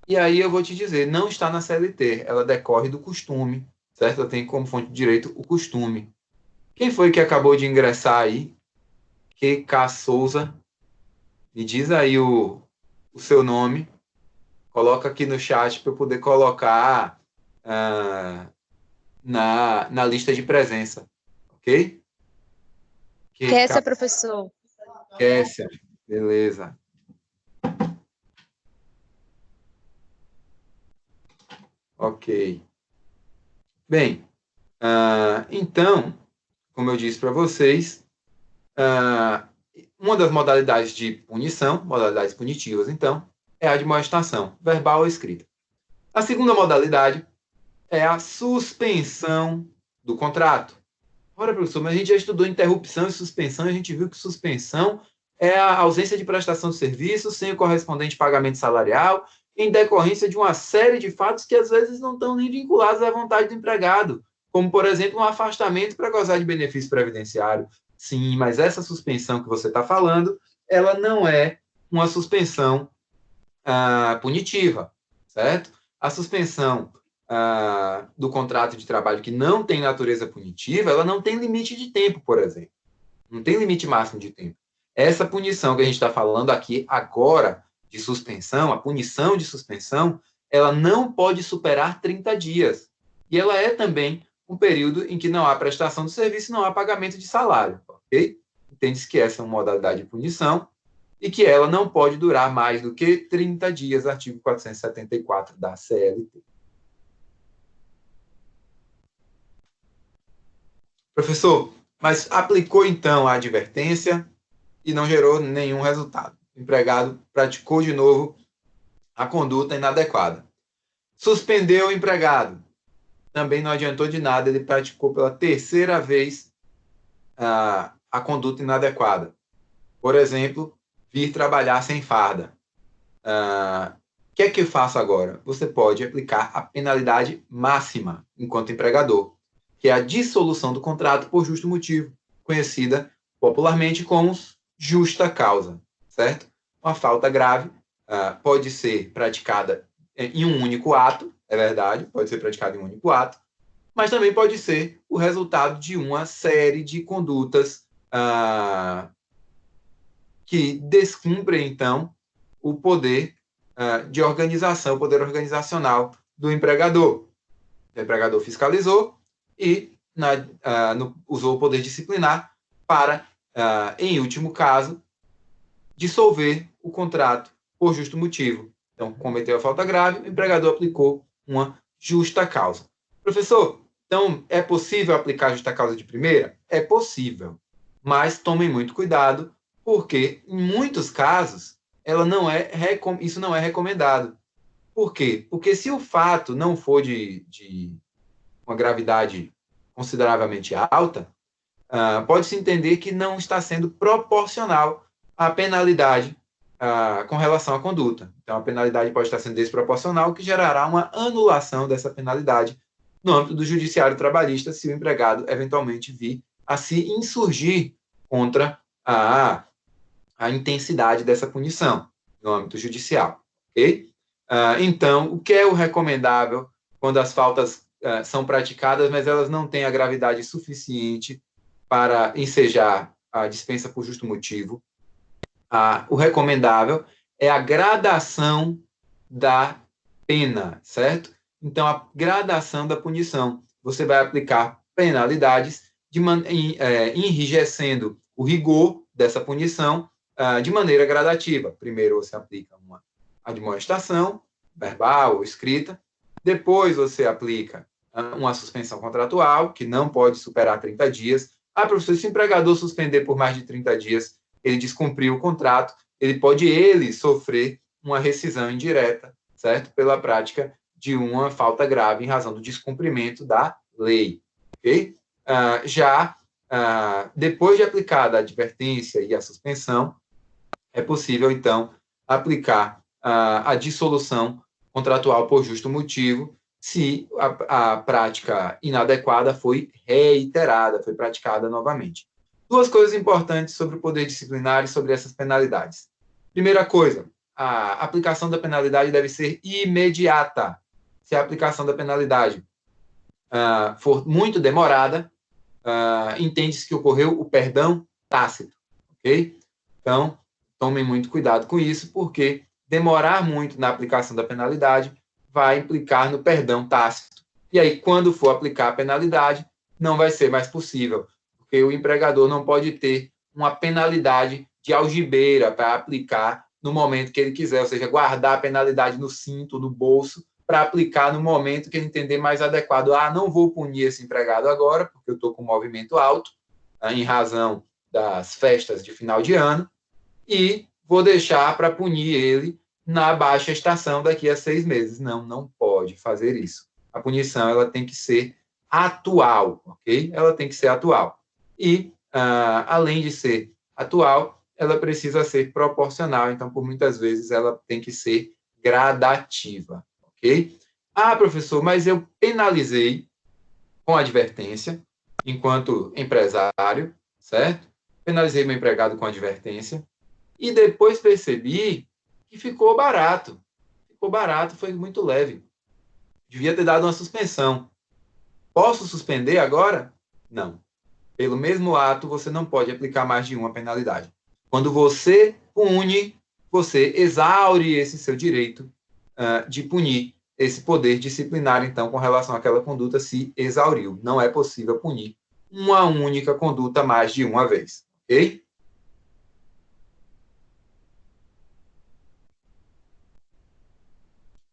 E aí eu vou te dizer, não está na CLT, ela decorre do costume, certo? Ela tem como fonte de direito o costume. Quem foi que acabou de ingressar aí? QK Souza. Me diz aí o seu nome. Coloca aqui no chat para eu poder colocar na lista de presença. Ok? Kessia, professor. Kessia, beleza. Ok. Bem, então, como eu disse para vocês, uma das modalidades de punição, modalidades punitivas, então, é a admoestação, verbal ou escrita. A segunda modalidade é a suspensão do contrato. Ora, professor, mas a gente já estudou interrupção e suspensão, e a gente viu que suspensão é a ausência de prestação de serviço sem o correspondente pagamento salarial, em decorrência de uma série de fatos que às vezes não estão nem vinculados à vontade do empregado, como, por exemplo, um afastamento para gozar de benefício previdenciário. Sim, mas essa suspensão que você está falando, ela não é uma suspensão punitiva, certo? A suspensão do contrato de trabalho que não tem natureza punitiva, ela não tem limite de tempo, por exemplo. Não tem limite máximo de tempo. Essa punição que a gente está falando aqui agora, de suspensão, a punição de suspensão, ela não pode superar 30 dias. E ela é também um período em que não há prestação de serviço, não há pagamento de salário, ok? Entende-se que essa é uma modalidade de punição e que ela não pode durar mais do que 30 dias, artigo 474 da CLT. Professor, mas aplicou então a advertência e não gerou nenhum resultado. O empregado praticou de novo a conduta inadequada. Suspendeu o empregado. Também não adiantou de nada, ele praticou pela terceira vez a conduta inadequada. Por exemplo, vir trabalhar sem farda. O que é que eu faço agora? Você pode aplicar a penalidade máxima enquanto empregador, que é a dissolução do contrato por justo motivo, conhecida popularmente como justa causa, certo? Uma falta grave pode ser praticada em um único ato, é verdade, pode ser praticada em um único ato, mas também pode ser o resultado de uma série de condutas que descumprem, então, o poder de organização, o poder organizacional do empregador. O empregador fiscalizou e usou o poder disciplinar para, em último caso, dissolver o contrato por justo motivo. Então, cometeu a falta grave, o empregador aplicou uma justa causa. Professor, então, é possível aplicar justa causa de primeira? É possível, mas tomem muito cuidado, porque, em muitos casos, isso não é recomendado. Por quê? Porque se o fato não for de uma gravidade consideravelmente alta, pode-se entender que não está sendo proporcional à penalidade com relação à conduta. Então, a penalidade pode estar sendo desproporcional, o que gerará uma anulação dessa penalidade no âmbito do judiciário trabalhista, se o empregado eventualmente vir a se insurgir contra a intensidade dessa punição no âmbito judicial. Okay? Então, o que é o recomendável quando as faltas são praticadas, mas elas não têm a gravidade suficiente para ensejar a dispensa por justo motivo? O recomendável é a gradação da pena, certo? Então, a gradação da punição. Você vai aplicar penalidades enrijecendo o rigor dessa punição de maneira gradativa. Primeiro, você aplica uma admoestação, verbal ou escrita. Depois, você aplica uma suspensão contratual, que não pode superar 30 dias. Professor, se o empregador suspender por mais de 30 dias, ele descumpriu o contrato, ele pode sofrer uma rescisão indireta, certo? Pela prática de uma falta grave em razão do descumprimento da lei, ok? Depois de aplicada a advertência e a suspensão, é possível, então, aplicar a dissolução contratual por justo motivo, se a prática inadequada foi reiterada, foi praticada novamente. Duas coisas importantes sobre o poder disciplinar e sobre essas penalidades. Primeira coisa, a aplicação da penalidade deve ser imediata. Se a aplicação da penalidade for muito demorada, entende-se que ocorreu o perdão tácito, ok? Então, tomem muito cuidado com isso, porque demorar muito na aplicação da penalidade vai implicar no perdão tácito. E aí, quando for aplicar a penalidade, não vai ser mais possível, porque o empregador não pode ter uma penalidade de algibeira para aplicar no momento que ele quiser, ou seja, guardar a penalidade no cinto, no bolso, para aplicar no momento que ele entender mais adequado. Não vou punir esse empregado agora, porque eu estou com um movimento alto, em razão das festas de final de ano, e vou deixar para punir ele na baixa estação daqui a 6 meses. Não pode. pode fazer isso. A punição ela tem que ser atual, ok? Ela tem que ser atual. E, além de ser atual, ela precisa ser proporcional. Então, por muitas vezes, ela tem que ser gradativa, ok? Ah, professor, mas eu penalizei com advertência, enquanto empresário, certo? Penalizei meu empregado com advertência e depois percebi que ficou barato. Ficou barato, foi muito leve. Devia ter dado uma suspensão. Posso suspender agora? Não. Pelo mesmo ato, você não pode aplicar mais de uma penalidade. Quando você pune, você exaure esse seu direito de punir. Esse poder disciplinar, então, com relação àquela conduta, se exauriu. Não é possível punir uma única conduta mais de uma vez. Ok?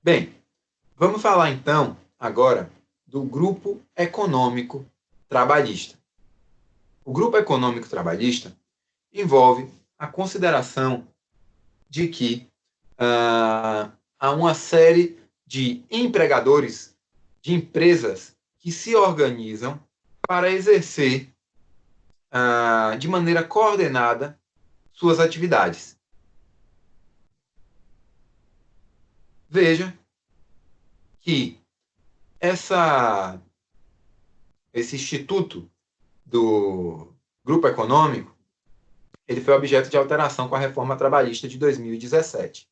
Bem, vamos falar, então, agora do grupo econômico trabalhista. O grupo econômico trabalhista envolve a consideração de que há uma série de empregadores, de empresas que se organizam para exercer de maneira coordenada suas atividades. Veja que esse instituto do grupo econômico ele foi objeto de alteração com a reforma trabalhista de 2017.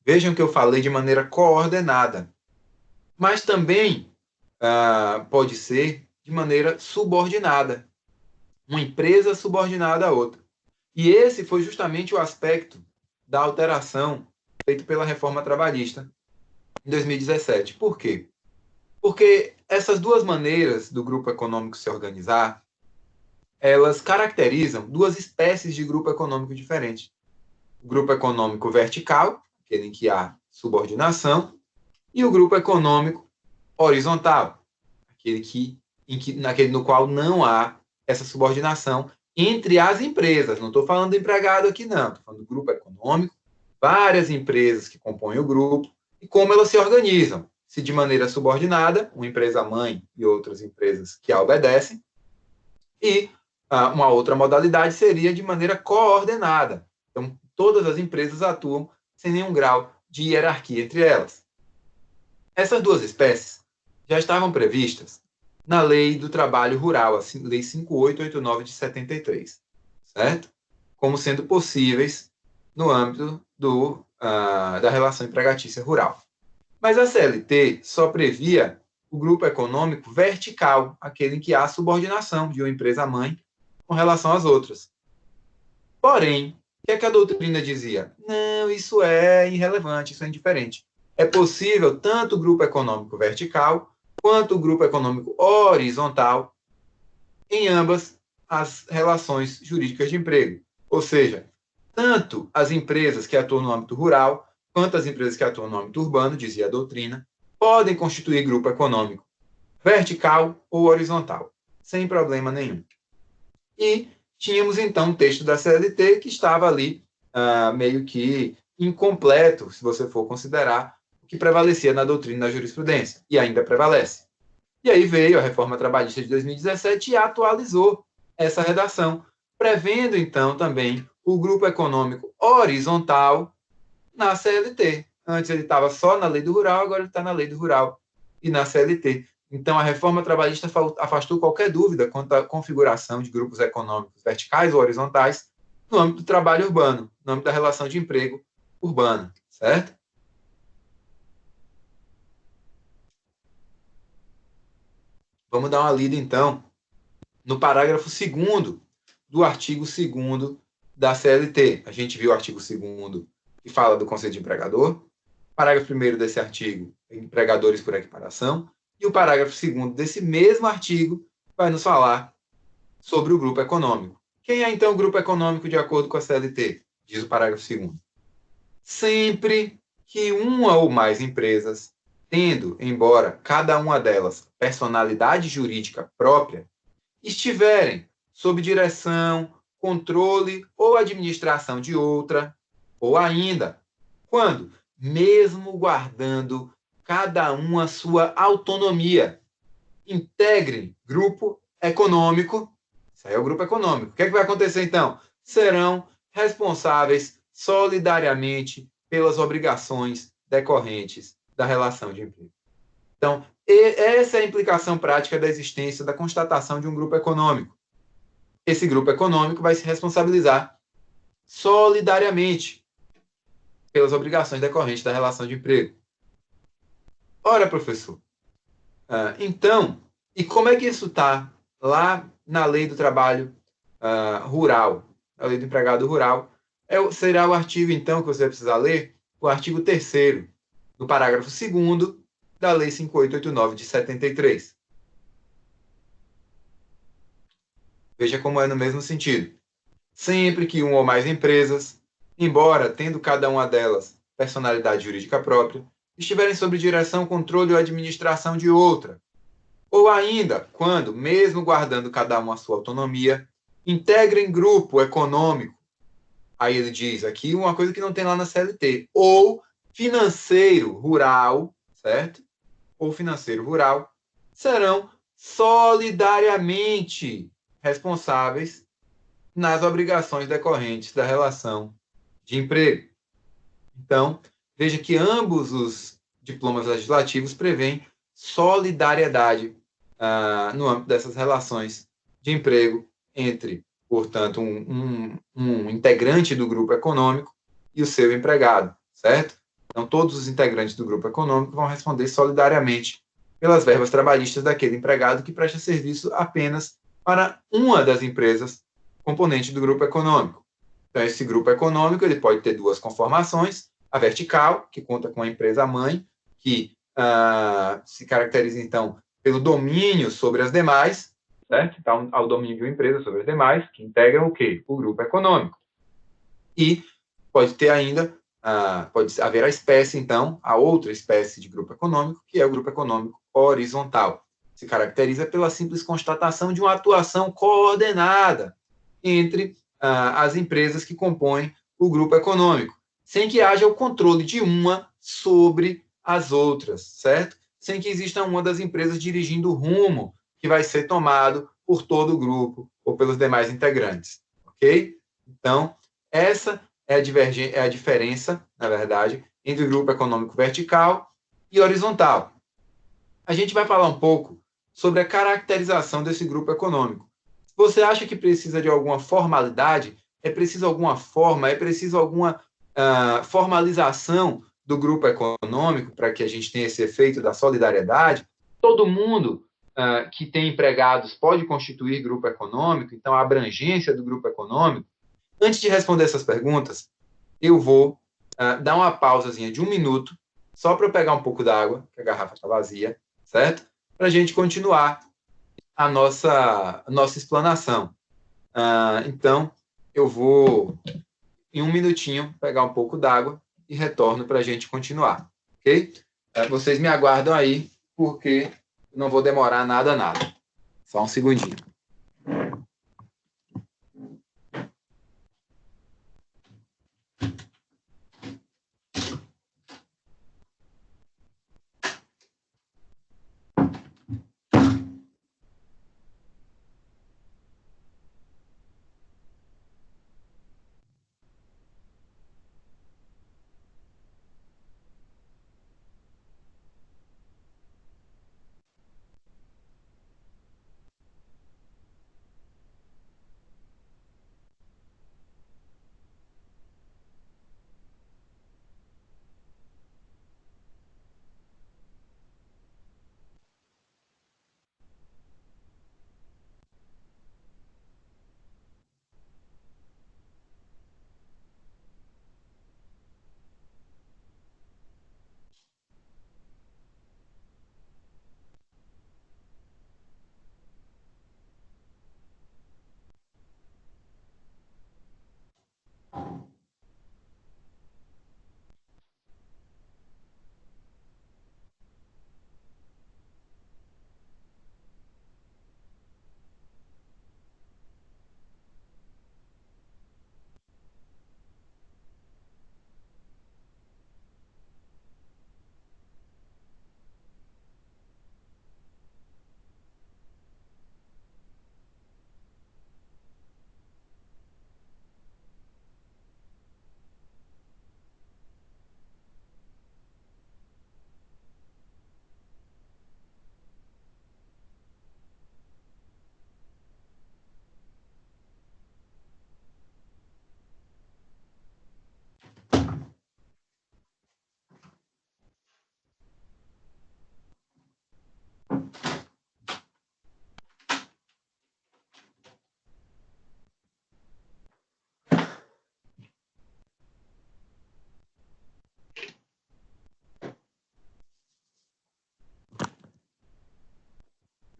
Vejam que eu falei de maneira coordenada, mas também pode ser de maneira subordinada, uma empresa subordinada a outra. E esse foi justamente o aspecto da alteração feita pela reforma trabalhista em 2017. Por quê? Porque essas duas maneiras do grupo econômico se organizar, elas caracterizam duas espécies de grupo econômico diferentes. O grupo econômico vertical, aquele em que há subordinação, e o grupo econômico horizontal, naquele no qual não há essa subordinação entre as empresas. Não estou falando do empregado aqui, não. Estou falando do grupo econômico, várias empresas que compõem o grupo e como elas se organizam. Se de maneira subordinada, uma empresa-mãe e outras empresas que a obedecem, e uma outra modalidade seria de maneira coordenada. Então, todas as empresas atuam sem nenhum grau de hierarquia entre elas. Essas duas espécies já estavam previstas na Lei do Trabalho Rural, a Lei 5889 de 73, certo? Como sendo possíveis no âmbito da relação empregatícia rural. Mas a CLT só previa o grupo econômico vertical, aquele em que há subordinação de uma empresa-mãe com relação às outras. Porém, o que é que a doutrina dizia? Não, isso é irrelevante, isso é indiferente. É possível tanto o grupo econômico vertical quanto o grupo econômico horizontal em ambas as relações jurídicas de emprego. Ou seja, tanto as empresas que atuam no âmbito rural quanto as empresas que atuam no âmbito urbano, dizia a doutrina, podem constituir grupo econômico vertical ou horizontal, sem problema nenhum. E tínhamos, então, um texto da CLT que estava ali meio que incompleto, se você for considerar o que prevalecia na doutrina da jurisprudência, e ainda prevalece. E aí veio a reforma trabalhista de 2017 e atualizou essa redação, prevendo, então, também o grupo econômico horizontal na CLT. Antes ele estava só na lei do rural, agora ele está na lei do rural e na CLT. Então, a reforma trabalhista afastou qualquer dúvida quanto à configuração de grupos econômicos verticais ou horizontais no âmbito do trabalho urbano, no âmbito da relação de emprego urbana, certo? Vamos dar uma lida, então, no parágrafo 2º do artigo 2º da CLT. A gente viu o artigo 2º que fala do conceito de empregador, parágrafo 1º desse artigo, empregadores por equiparação, e o parágrafo 2º desse mesmo artigo vai nos falar sobre o grupo econômico. Quem é, então, o grupo econômico de acordo com a CLT? Diz o parágrafo 2º. Sempre que uma ou mais empresas, tendo, embora cada uma delas personalidade jurídica própria, estiverem sob direção, controle ou administração de outra, Ou ainda, quando, mesmo guardando cada um a sua autonomia, integrem grupo econômico. Isso aí é o grupo econômico. O que é que vai acontecer, então? Serão responsáveis solidariamente pelas obrigações decorrentes da relação de emprego. Então, essa é a implicação prática da existência, da constatação de um grupo econômico. Esse grupo econômico vai se responsabilizar solidariamente pelas obrigações decorrentes da relação de emprego. Ora, professor, então, e como é que isso está lá na lei do trabalho rural, na lei do empregado rural? Será o artigo, então, que você vai precisar ler, o artigo 3º, do parágrafo 2º da lei 5889 de 73. Veja como é no mesmo sentido. Sempre que uma ou mais empresas, embora tendo cada uma delas personalidade jurídica própria, estiverem sob direção, controle ou administração de outra, ou ainda, quando, mesmo guardando cada uma a sua autonomia, integrem grupo econômico. Aí ele diz aqui uma coisa que não tem lá na CLT. Ou financeiro rural, certo? Ou financeiro rural, serão solidariamente responsáveis nas obrigações decorrentes da relação de emprego. Então, veja que ambos os diplomas legislativos prevêem solidariedade no âmbito dessas relações de emprego entre, portanto, um integrante do grupo econômico e o seu empregado, certo? Então, todos os integrantes do grupo econômico vão responder solidariamente pelas verbas trabalhistas daquele empregado que presta serviço apenas para uma das empresas componentes do grupo econômico. Então, esse grupo econômico ele pode ter duas conformações: a vertical, que conta com a empresa-mãe, que se caracteriza, então, pelo domínio sobre as demais, certo? Então, ao domínio de uma empresa sobre as demais, que integram o quê? O grupo econômico. E pode ter ainda, pode haver a espécie, então, a outra espécie de grupo econômico, que é o grupo econômico horizontal. Se caracteriza pela simples constatação de uma atuação coordenada entre as empresas que compõem o grupo econômico, sem que haja o controle de uma sobre as outras, certo? Sem que exista uma das empresas dirigindo o rumo que vai ser tomado por todo o grupo ou pelos demais integrantes, ok? Então, essa é a diferença, na verdade, entre o grupo econômico vertical e horizontal. A gente vai falar um pouco sobre a caracterização desse grupo econômico. Você acha que precisa de alguma formalidade? É preciso alguma forma? É preciso alguma formalização do grupo econômico para que a gente tenha esse efeito da solidariedade? Todo mundo que tem empregados pode constituir grupo econômico, então a abrangência do grupo econômico. Antes de responder essas perguntas, eu vou dar uma pausazinha de 1 minuto, só para eu pegar um pouco d'água, que a garrafa está vazia, certo? Para a gente continuar a nossa explanação. Então, eu vou, em 1 minutinho, pegar um pouco d'água e retorno para a gente continuar, ok? Vocês me aguardam aí, porque não vou demorar nada. Só um segundinho.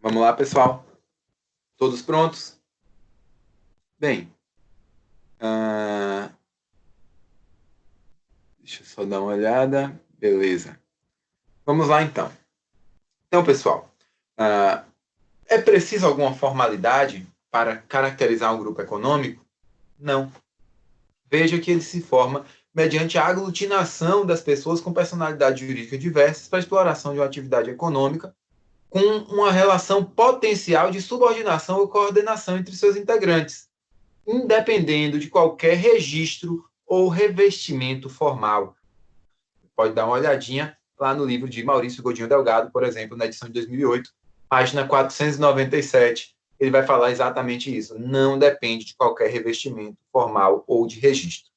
Vamos lá, pessoal? Todos prontos? Bem, deixa eu só dar uma olhada. Beleza. Vamos lá, então. Então, pessoal, é preciso alguma formalidade para caracterizar um grupo econômico? Não. Veja que ele se forma mediante a aglutinação das pessoas com personalidade jurídica diversas para a exploração de uma atividade econômica com uma relação potencial de subordinação ou coordenação entre seus integrantes, independendo de qualquer registro ou revestimento formal. Pode dar uma olhadinha lá no livro de Maurício Godinho Delgado, por exemplo, na edição de 2008, página 497, ele vai falar exatamente isso. Não depende de qualquer revestimento formal ou de registro.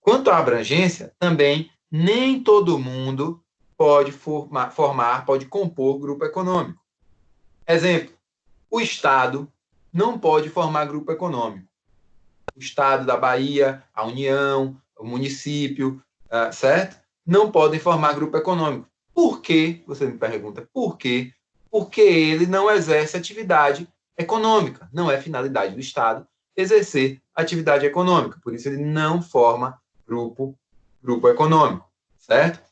Quanto à abrangência, também nem todo mundo pode pode compor grupo econômico. Exemplo, o Estado não pode formar grupo econômico. O Estado da Bahia, a União, o município, certo? Não podem formar grupo econômico. Por quê? Você me pergunta, por quê? Porque ele não exerce atividade econômica. Não é finalidade do Estado exercer atividade econômica. Por isso, ele não forma grupo econômico, certo?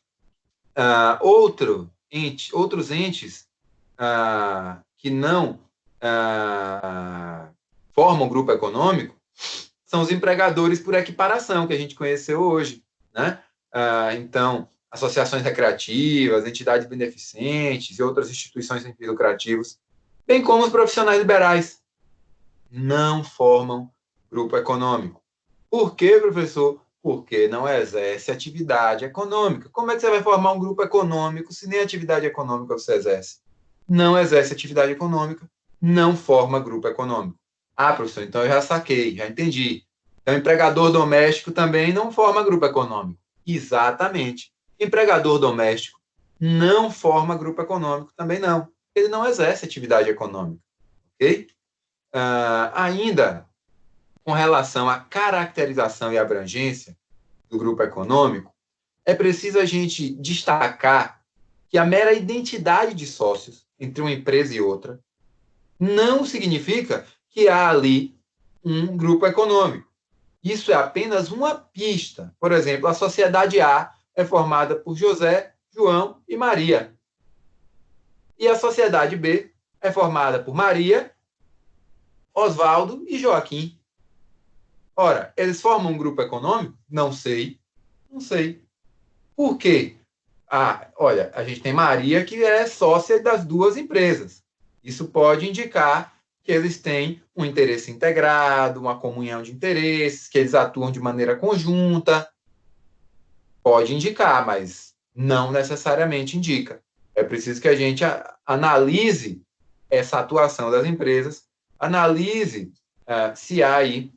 Outros entes que não formam grupo econômico são os empregadores por equiparação, que a gente conheceu hoje, né? Então, associações recreativas, entidades beneficentes e outras instituições sem fins lucrativos, bem como os profissionais liberais, não formam grupo econômico. Por quê, professor? Porque não exerce atividade econômica. Como é que você vai formar um grupo econômico se nem atividade econômica você exerce? Não exerce atividade econômica, não forma grupo econômico. Professor, então eu já saquei, já entendi. Então, empregador doméstico também não forma grupo econômico. Exatamente. Empregador doméstico não forma grupo econômico também não. Ele não exerce atividade econômica. Ok? Ainda, com relação à caracterização e abrangência do grupo econômico, é preciso a gente destacar que a mera identidade de sócios entre uma empresa e outra não significa que há ali um grupo econômico. Isso é apenas uma pista. Por exemplo, a sociedade A é formada por José, João e Maria. E a sociedade B é formada por Maria, Oswaldo e Joaquim. Ora, eles formam um grupo econômico? Não sei. Não sei. Por quê? Olha, a gente tem Maria, que é sócia das duas empresas. Isso pode indicar que eles têm um interesse integrado, uma comunhão de interesses, que eles atuam de maneira conjunta. Pode indicar, mas não necessariamente indica. É preciso que a gente analise essa atuação das empresas, analise se há aí,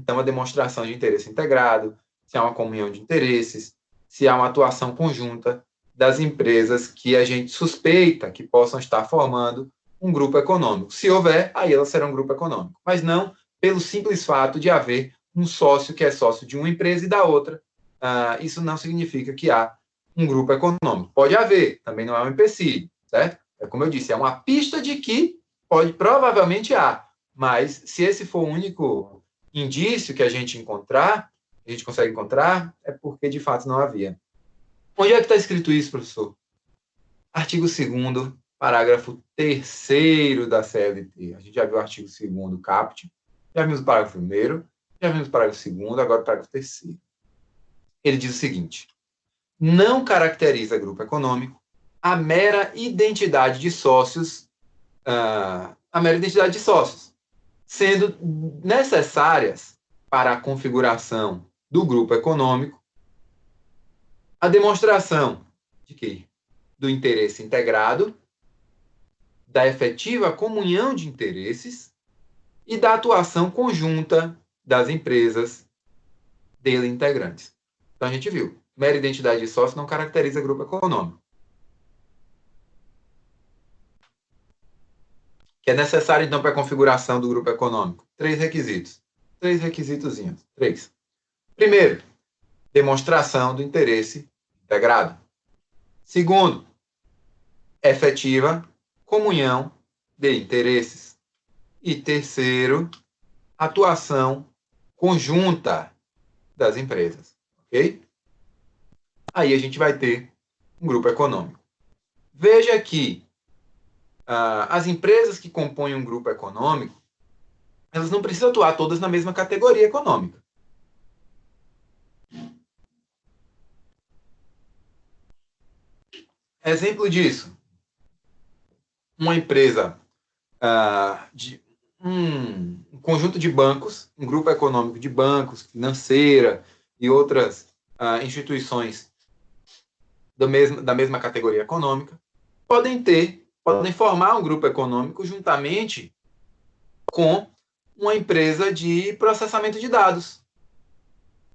então, a demonstração de interesse integrado, se há uma comunhão de interesses, se há uma atuação conjunta das empresas que a gente suspeita que possam estar formando um grupo econômico. Se houver, aí elas serão um grupo econômico. Mas não pelo simples fato de haver um sócio que é sócio de uma empresa e da outra. Isso não significa que há um grupo econômico. Pode haver, também não é um empecilho, certo? É como eu disse, é uma pista de que provavelmente há. Mas se esse for o único indício que a gente consegue encontrar, é porque de fato não havia. Onde é que está escrito isso, professor? Artigo 2º, parágrafo 3º da CLT. A gente já viu o artigo 2º, caput, já vimos o parágrafo 1º, já vimos o parágrafo 2º, agora o parágrafo 3º. Ele diz o seguinte: não caracteriza grupo econômico a mera identidade de sócios, sendo necessárias para a configuração do grupo econômico a demonstração de quê? Do interesse integrado, da efetiva comunhão de interesses e da atuação conjunta das empresas dele integrantes. Então, a gente viu, mera identidade de sócio não caracteriza grupo econômico. Que é necessário, então, para a configuração do grupo econômico? 3 requisitos. 3 requisitozinhos. 3. Primeiro, demonstração do interesse integrado. Segundo, efetiva comunhão de interesses. E terceiro, atuação conjunta das empresas. Ok? Aí a gente vai ter um grupo econômico. Veja que as empresas que compõem um grupo econômico, elas não precisam atuar todas na mesma categoria econômica. Exemplo disso, uma empresa de um conjunto de bancos, um grupo econômico de bancos, financeira e outras instituições da mesma categoria econômica, podem formar um grupo econômico juntamente com uma empresa de processamento de dados.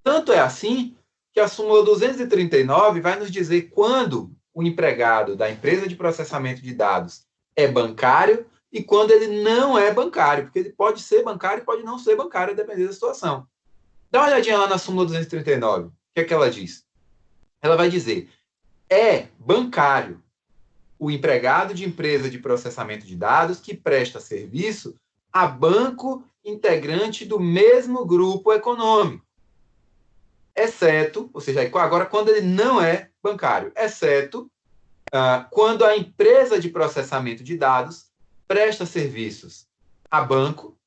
Tanto é assim que a súmula 239 vai nos dizer quando o empregado da empresa de processamento de dados é bancário e quando ele não é bancário, porque ele pode ser bancário e pode não ser bancário, dependendo da situação. Dá uma olhadinha lá na súmula 239. O que é que ela diz? Ela vai dizer, é bancário o empregado de empresa de processamento de dados que presta serviço a banco integrante do mesmo grupo econômico, exceto, ou seja, agora quando ele não é bancário, exceto quando a empresa de processamento de dados presta serviços a banco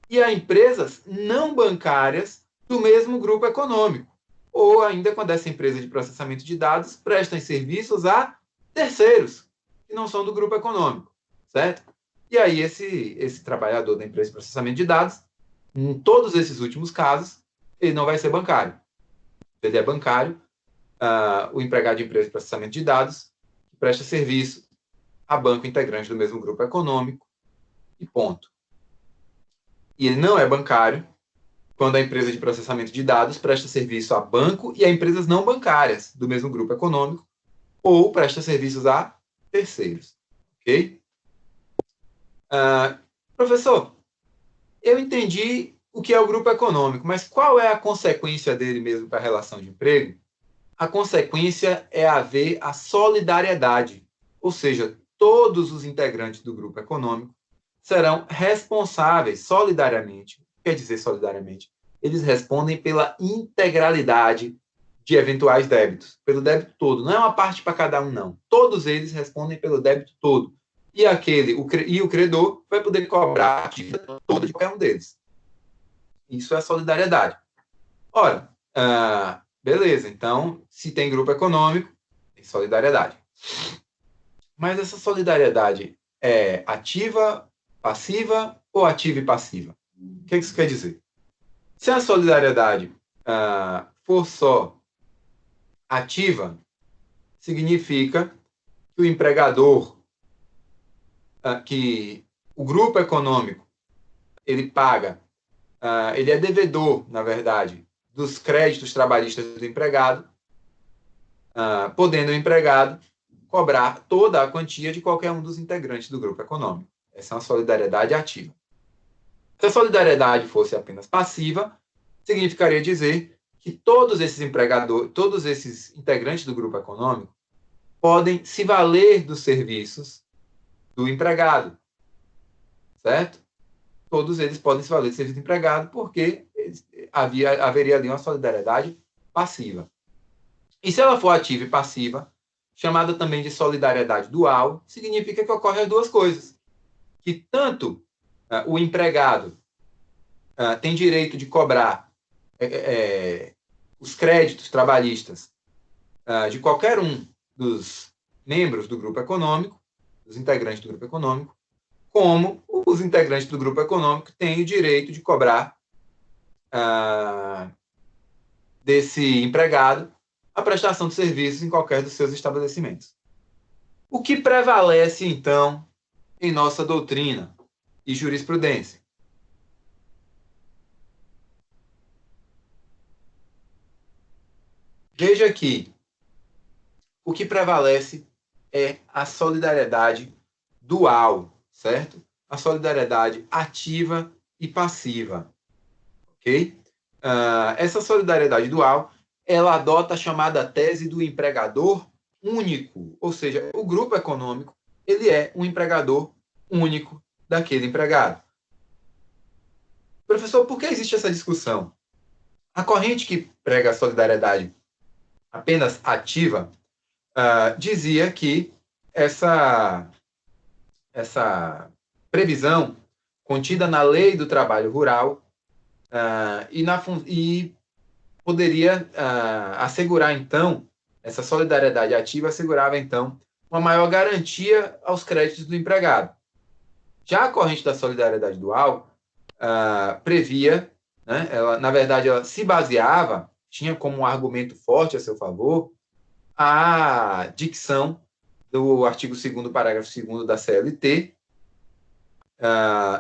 e a empresas não bancárias do mesmo grupo econômico, ou ainda quando essa empresa de processamento de dados presta serviços a terceiros, que não são do grupo econômico, certo? E aí esse trabalhador da empresa de processamento de dados, em todos esses últimos casos, ele não vai ser bancário. Ele é bancário, o empregado de empresa de processamento de dados, que presta serviço a banco integrante do mesmo grupo econômico, e ponto. E ele não é bancário quando a empresa de processamento de dados presta serviço a banco e a empresas não bancárias do mesmo grupo econômico, ou presta serviços a terceiros. Ok? Professor, eu entendi o que é o grupo econômico, mas qual é a consequência dele mesmo para a relação de emprego? A consequência é haver a solidariedade, ou seja, todos os integrantes do grupo econômico serão responsáveis solidariamente. O que quer dizer solidariamente? Eles respondem pela integralidade de eventuais débitos, pelo débito todo. Não é uma parte para cada um, não. Todos eles respondem pelo débito todo. E o credor vai poder cobrar a dívida toda de qualquer um deles. Isso é solidariedade. Ora, beleza, então, se tem grupo econômico, tem solidariedade. Mas essa solidariedade é ativa, passiva ou ativa e passiva? O que isso quer dizer? Se a solidariedade for só ativa, significa que o empregador, que o grupo econômico, ele paga, ele é devedor, na verdade, dos créditos trabalhistas do empregado, podendo o empregado cobrar toda a quantia de qualquer um dos integrantes do grupo econômico. Essa é uma solidariedade ativa. Se a solidariedade fosse apenas passiva, significaria dizer que todos esses integrantes do grupo econômico podem se valer dos serviços do empregado, certo? Todos eles podem se valer do serviço do empregado porque haveria ali uma solidariedade passiva. E se ela for ativa e passiva, chamada também de solidariedade dual, significa que ocorrem as duas coisas. Que tanto o empregado tem direito de cobrar os créditos trabalhistas de qualquer um dos membros do grupo econômico, dos integrantes do grupo econômico, como os integrantes do grupo econômico têm o direito de cobrar desse empregado a prestação de serviços em qualquer dos seus estabelecimentos. O que prevalece, então, em nossa doutrina e jurisprudência? Veja aqui, o que prevalece é a solidariedade dual, certo? A solidariedade ativa e passiva, ok? Essa solidariedade dual, ela adota a chamada tese do empregador único, ou seja, o grupo econômico, ele é um empregador único daquele empregado. Professor, por que existe essa discussão? A corrente que prega a solidariedade apenas ativa dizia que essa previsão contida na Lei do Trabalho Rural e poderia assegurar, então, essa solidariedade ativa assegurava, então, uma maior garantia aos créditos do empregado. Já a corrente da solidariedade dual previa, né, na verdade, ela se baseava, tinha como um argumento forte a seu favor, a dicção do artigo 2º, parágrafo 2º da CLT,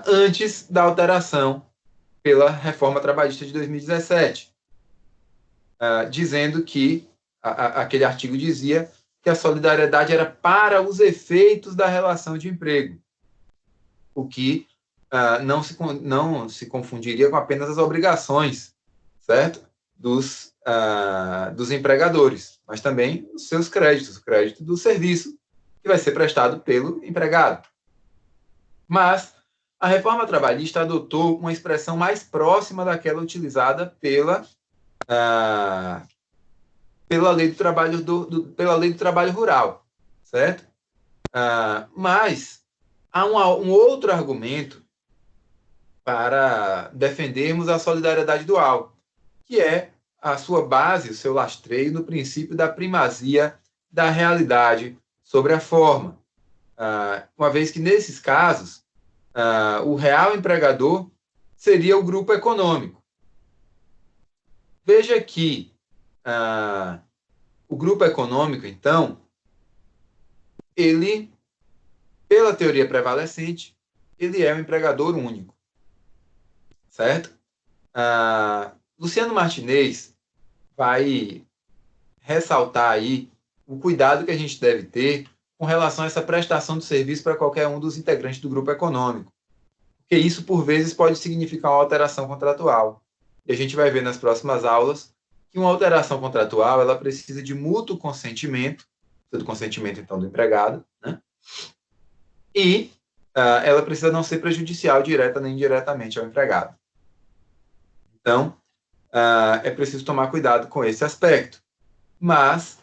antes da alteração pela reforma trabalhista de 2017, dizendo que aquele artigo dizia que a solidariedade era para os efeitos da relação de emprego, o que não se confundiria com apenas as obrigações, certo? Dos empregadores, mas também os seus créditos, o crédito do serviço que vai ser prestado pelo empregado. Mas a reforma trabalhista adotou uma expressão mais próxima daquela utilizada pela lei do trabalho rural, certo? Mas há um outro argumento para defendermos a solidariedade dual, que é a sua base, o seu lastreio no princípio da primazia da realidade sobre a forma. Uma vez que, nesses casos, o real empregador seria o grupo econômico. Veja que o grupo econômico, então, ele, pela teoria prevalecente, ele é um empregador único, certo? Luciano Martinez vai ressaltar aí o cuidado que a gente deve ter com relação a essa prestação de serviço para qualquer um dos integrantes do grupo econômico, porque isso, por vezes, pode significar uma alteração contratual. E a gente vai ver nas próximas aulas que uma alteração contratual ela precisa de mútuo consentimento, do consentimento, então, do empregado, né? E ela precisa não ser prejudicial direta nem indiretamente ao empregado. Então, é preciso tomar cuidado com esse aspecto. Mas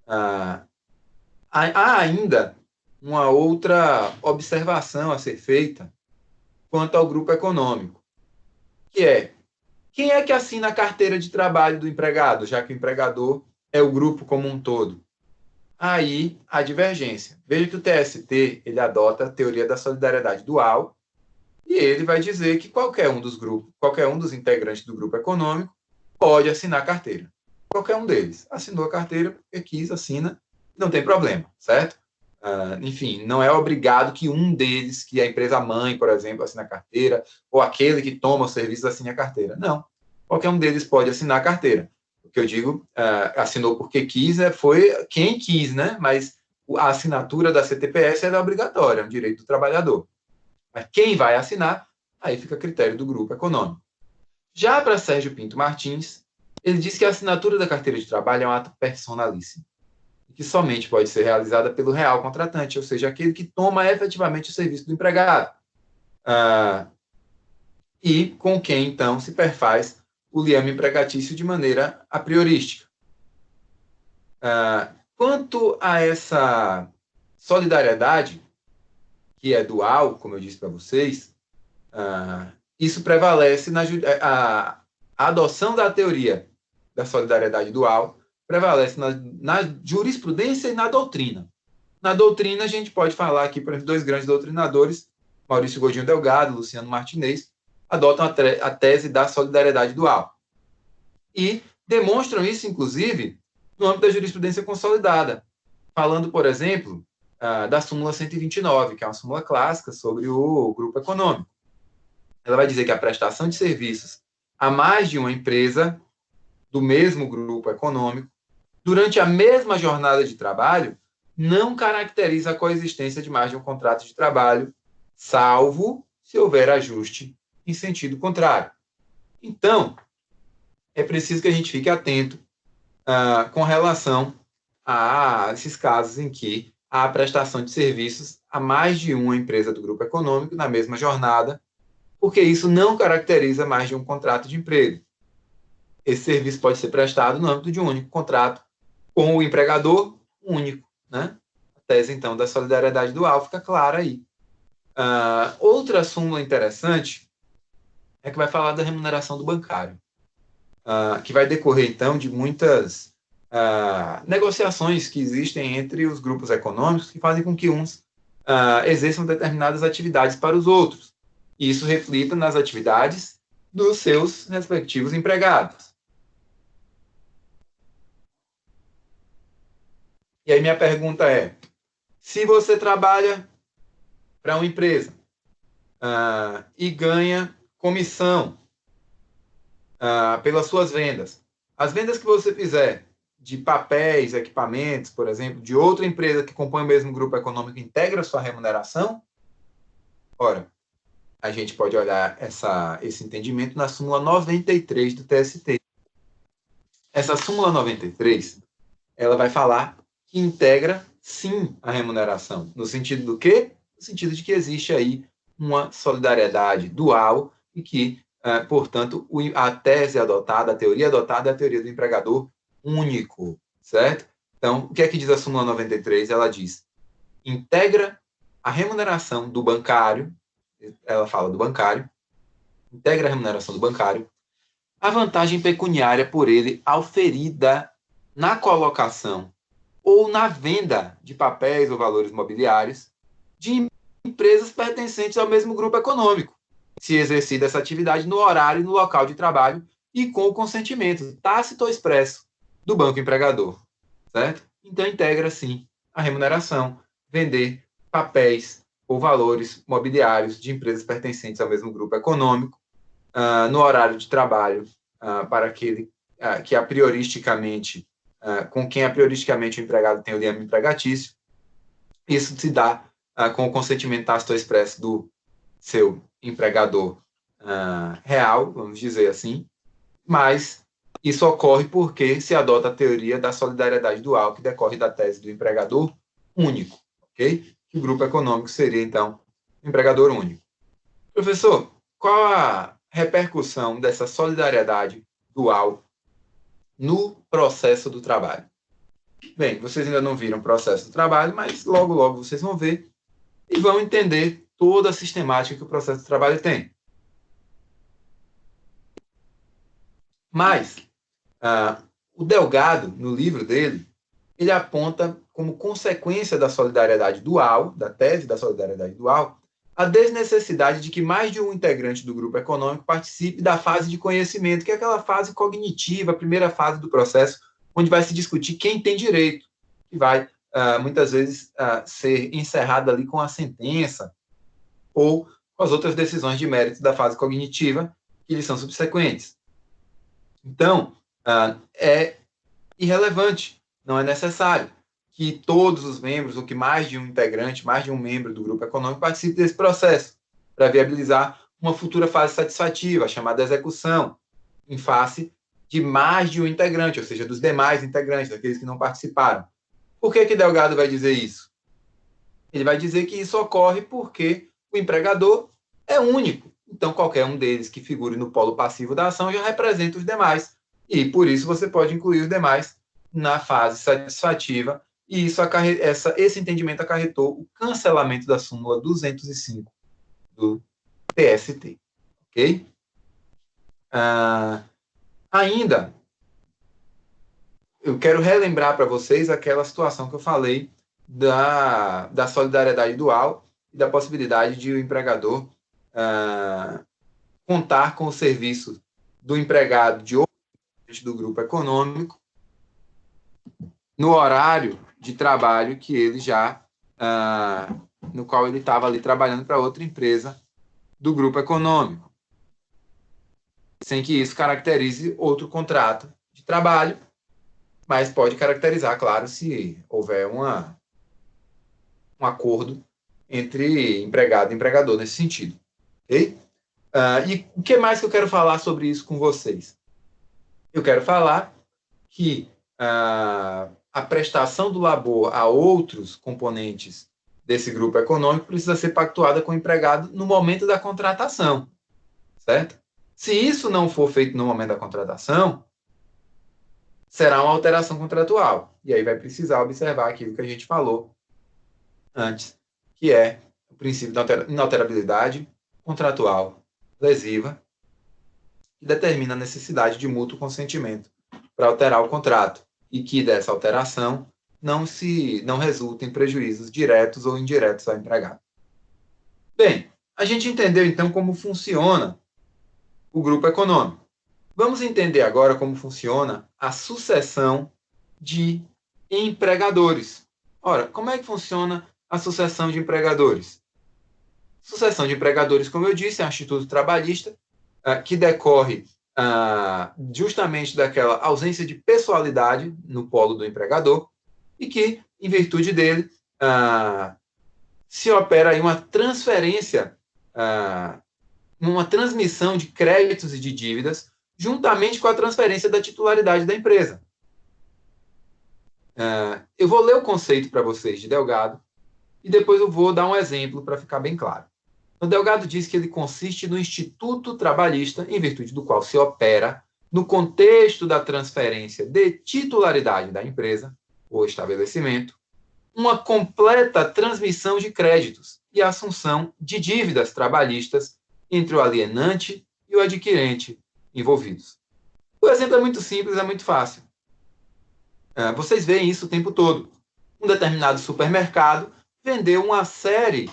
há ainda uma outra observação a ser feita quanto ao grupo econômico, que é: quem é que assina a carteira de trabalho do empregado, já que o empregador é o grupo como um todo? Aí a divergência. Veja que o TST ele adota a teoria da solidariedade dual e ele vai dizer que qualquer um dos integrantes do grupo econômico pode assinar a carteira. Qualquer um deles assinou a carteira porque quis, assina, não tem problema, certo? Enfim, não é obrigado que um deles, que a empresa mãe, por exemplo, assine a carteira, ou aquele que toma os serviços assine a carteira. Não. Qualquer um deles pode assinar a carteira. O que eu digo, assinou porque quis, foi quem quis, né? Mas a assinatura da CTPS é obrigatória, é um direito do trabalhador. Mas quem vai assinar, aí fica a critério do grupo econômico. Já para Sérgio Pinto Martins, ele diz que a assinatura da carteira de trabalho é um ato personalíssimo, que somente pode ser realizada pelo real contratante, ou seja, aquele que toma efetivamente o serviço do empregado, e com quem, então, se perfaz o liame empregatício de maneira a priorística. Quanto a essa solidariedade, que é dual, como eu disse para vocês, isso prevalece a adoção da teoria da solidariedade dual prevalece na jurisprudência e na doutrina. Na doutrina, a gente pode falar aqui, por exemplo, dois grandes doutrinadores, Maurício Godinho Delgado e Luciano Martinez, adotam a tese da solidariedade dual. E demonstram isso, inclusive, no âmbito da jurisprudência consolidada, falando, por exemplo, da súmula 129, que é uma súmula clássica sobre o grupo econômico. Ela vai dizer que a prestação de serviços a mais de uma empresa do mesmo grupo econômico, durante a mesma jornada de trabalho, não caracteriza a coexistência de mais de um contrato de trabalho, salvo se houver ajuste em sentido contrário. Então, é preciso que a gente fique atento com relação a esses casos em que há prestação de serviços a mais de uma empresa do grupo econômico na mesma jornada, porque isso não caracteriza mais de um contrato de emprego. Esse serviço pode ser prestado no âmbito de um único contrato com o empregador único, né? A tese, então, da solidariedade dual fica clara aí. Outra súmula interessante é que vai falar da remuneração do bancário, que vai decorrer, então, de muitas negociações que existem entre os grupos econômicos que fazem com que uns exerçam determinadas atividades para os outros. E isso reflita nas atividades dos seus respectivos empregados. E aí minha pergunta é, se você trabalha para uma empresa e ganha comissão pelas suas vendas, as vendas que você fizer de papéis, equipamentos, por exemplo, de outra empresa que compõe o mesmo grupo econômico, integra a sua remuneração? Ora, a gente pode olhar esse entendimento na súmula 93 do TST. Essa súmula 93, ela vai falar que integra, sim, a remuneração. No sentido do quê? No sentido de que existe aí uma solidariedade dual e que, portanto, a tese adotada, a teoria adotada é a teoria do empregador único, certo? Então, o que é que diz a súmula 93? Ela diz, integra a remuneração do bancário, ela fala do bancário, integra a remuneração do bancário, a vantagem pecuniária por ele auferida na colocação ou na venda de papéis ou valores mobiliários de empresas pertencentes ao mesmo grupo econômico, se exercida essa atividade no horário e no local de trabalho e com o consentimento tácito ou expresso do banco empregador, certo? Então, integra, sim, a remuneração, vender papéis ou valores mobiliários de empresas pertencentes ao mesmo grupo econômico no horário de trabalho para aquele que a prioristicamente com quem a prioristicamente o empregado tem o liame empregatício. Isso se dá com o consentimento tácito ou expresso do seu empregador real, vamos dizer assim, mas isso ocorre porque se adota a teoria da solidariedade dual, que decorre da tese do empregador único, ok? Que o grupo econômico seria, então, o empregador único. Professor, qual a repercussão dessa solidariedade dual no processo do trabalho? Bem, vocês ainda não viram o processo do trabalho, mas logo, logo vocês vão ver e vão entender toda a sistemática que o processo do trabalho tem. Mas, o Delgado, no livro dele, ele aponta como consequência da solidariedade dual, da tese da solidariedade dual, a desnecessidade de que mais de um integrante do grupo econômico participe da fase de conhecimento, que é aquela fase cognitiva, a primeira fase do processo, onde vai se discutir quem tem direito, que vai, muitas vezes, ser encerrada ali com a sentença ou com as outras decisões de mérito da fase cognitiva, que lhes são subsequentes. Então, é irrelevante, não é necessário que todos os membros, ou que mais de um integrante, mais de um membro do grupo econômico participe desse processo, para viabilizar uma futura fase satisfativa, chamada execução, em face de mais de um integrante, ou seja, dos demais integrantes, daqueles que não participaram. Por que Delgado vai dizer isso? Ele vai dizer que isso ocorre porque o empregador é único. Então, qualquer um deles que figure no polo passivo da ação já representa os demais. E, por isso, você pode incluir os demais na fase satisfativa. E isso esse entendimento acarretou o cancelamento da súmula 205 do TST. Ok? Ainda, eu quero relembrar para vocês aquela situação que eu falei da solidariedade dual e da possibilidade de o empregador contar com o serviço do empregado de outro do grupo econômico no horário de trabalho que ele no qual ele estava ali trabalhando para outra empresa do grupo econômico, sem que isso caracterize outro contrato de trabalho, mas pode caracterizar, claro, se houver um acordo entre empregado e empregador nesse sentido. Ok? E o que mais que eu quero falar sobre isso com vocês? Eu quero falar que a prestação do labor a outros componentes desse grupo econômico precisa ser pactuada com o empregado no momento da contratação, certo? Se isso não for feito no momento da contratação, será uma alteração contratual. E aí vai precisar observar aquilo que a gente falou antes, que é o princípio da inalterabilidade contratual lesiva, que determina a necessidade de mútuo consentimento para alterar o contrato e que dessa alteração não resulta em prejuízos diretos ou indiretos ao empregado. Bem, a gente entendeu então como funciona o grupo econômico. Vamos entender agora como funciona a sucessão de empregadores. Ora, como é que funciona a sucessão de empregadores? Sucessão de empregadores, como eu disse, é um instituto trabalhista que decorre justamente daquela ausência de pessoalidade no polo do empregador e que, em virtude dele, se opera aí uma transferência, uma transmissão de créditos e de dívidas, juntamente com a transferência da titularidade da empresa. Eu vou ler o conceito para vocês de Delgado e depois eu vou dar um exemplo para ficar bem claro. O Delgado diz que ele consiste no instituto trabalhista, em virtude do qual se opera, no contexto da transferência de titularidade da empresa ou estabelecimento, uma completa transmissão de créditos e assunção de dívidas trabalhistas entre o alienante e o adquirente envolvidos. O exemplo é muito simples, é muito fácil. Vocês veem isso o tempo todo. Um determinado supermercado vendeu uma série,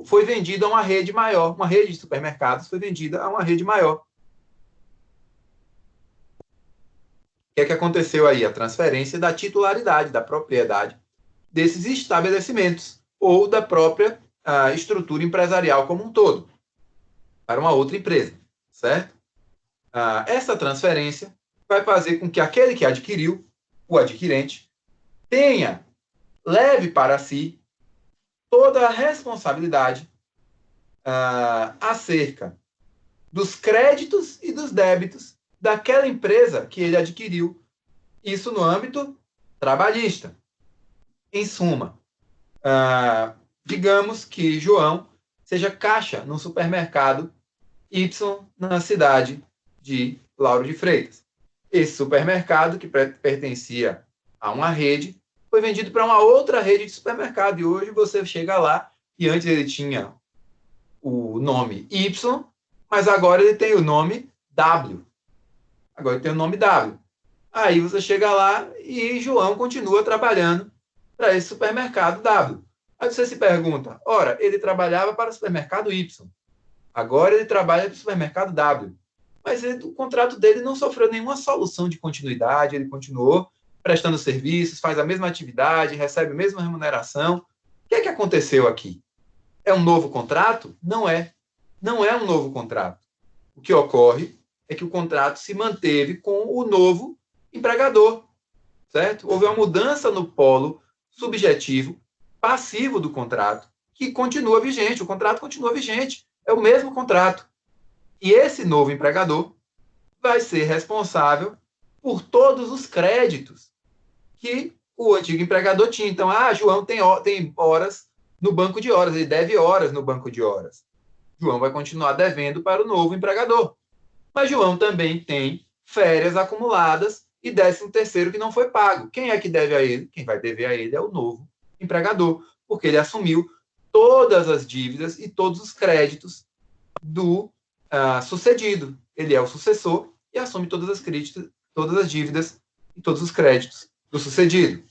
foi vendido a uma rede maior, uma rede de supermercados foi vendida a uma rede maior. O que é que aconteceu aí? A transferência da titularidade, da propriedade desses estabelecimentos ou da própria estrutura empresarial como um todo para uma outra empresa, certo? Essa transferência vai fazer com que aquele que adquiriu, o adquirente, leve para si toda a responsabilidade acerca dos créditos e dos débitos daquela empresa que ele adquiriu, isso no âmbito trabalhista. Em suma, digamos que João seja caixa no supermercado Y na cidade de Lauro de Freitas. Esse supermercado, que pertencia a uma rede, foi vendido para uma outra rede de supermercado. E hoje você chega lá e antes ele tinha o nome Y, mas agora ele tem o nome W. Agora ele tem o nome W. Aí você chega lá e João continua trabalhando para esse supermercado W. Aí você se pergunta, ora, ele trabalhava para o supermercado Y. Agora ele trabalha para o supermercado W. Mas o contrato dele não sofreu nenhuma solução de continuidade, ele continuou prestando serviços, faz a mesma atividade, recebe a mesma remuneração. O que é que aconteceu aqui? É um novo contrato? Não é. Não é um novo contrato. O que ocorre é que o contrato se manteve com o novo empregador, certo? Houve uma mudança no polo subjetivo, passivo do contrato, que continua vigente. O contrato continua vigente. É o mesmo contrato. E esse novo empregador vai ser responsável por todos os créditos que o antigo empregador tinha. Então, João tem horas no banco de horas, ele deve horas no banco de horas. João vai continuar devendo para o novo empregador. Mas João também tem férias acumuladas e 13º que não foi pago. Quem é que deve a ele? Quem vai dever a ele é o novo empregador, porque ele assumiu todas as dívidas e todos os créditos do sucedido. Ele é o sucessor e assume todas as dívidas e todos os créditos do sucedido.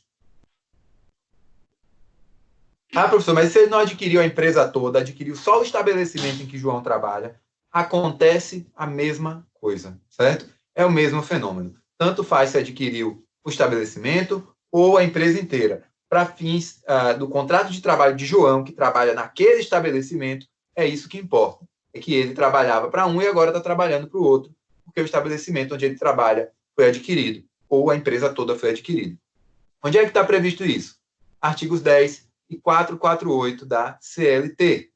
Professor, mas se ele não adquiriu a empresa toda, adquiriu só o estabelecimento em que João trabalha, acontece a mesma coisa, certo? É o mesmo fenômeno. Tanto faz se adquiriu o estabelecimento ou a empresa inteira. Para fins do contrato de trabalho de João, que trabalha naquele estabelecimento, é isso que importa. É que ele trabalhava para um e agora está trabalhando para o outro, porque o estabelecimento onde ele trabalha foi adquirido, ou a empresa toda foi adquirida. Onde é que está previsto isso? Artigos 10 e 448 da CLT.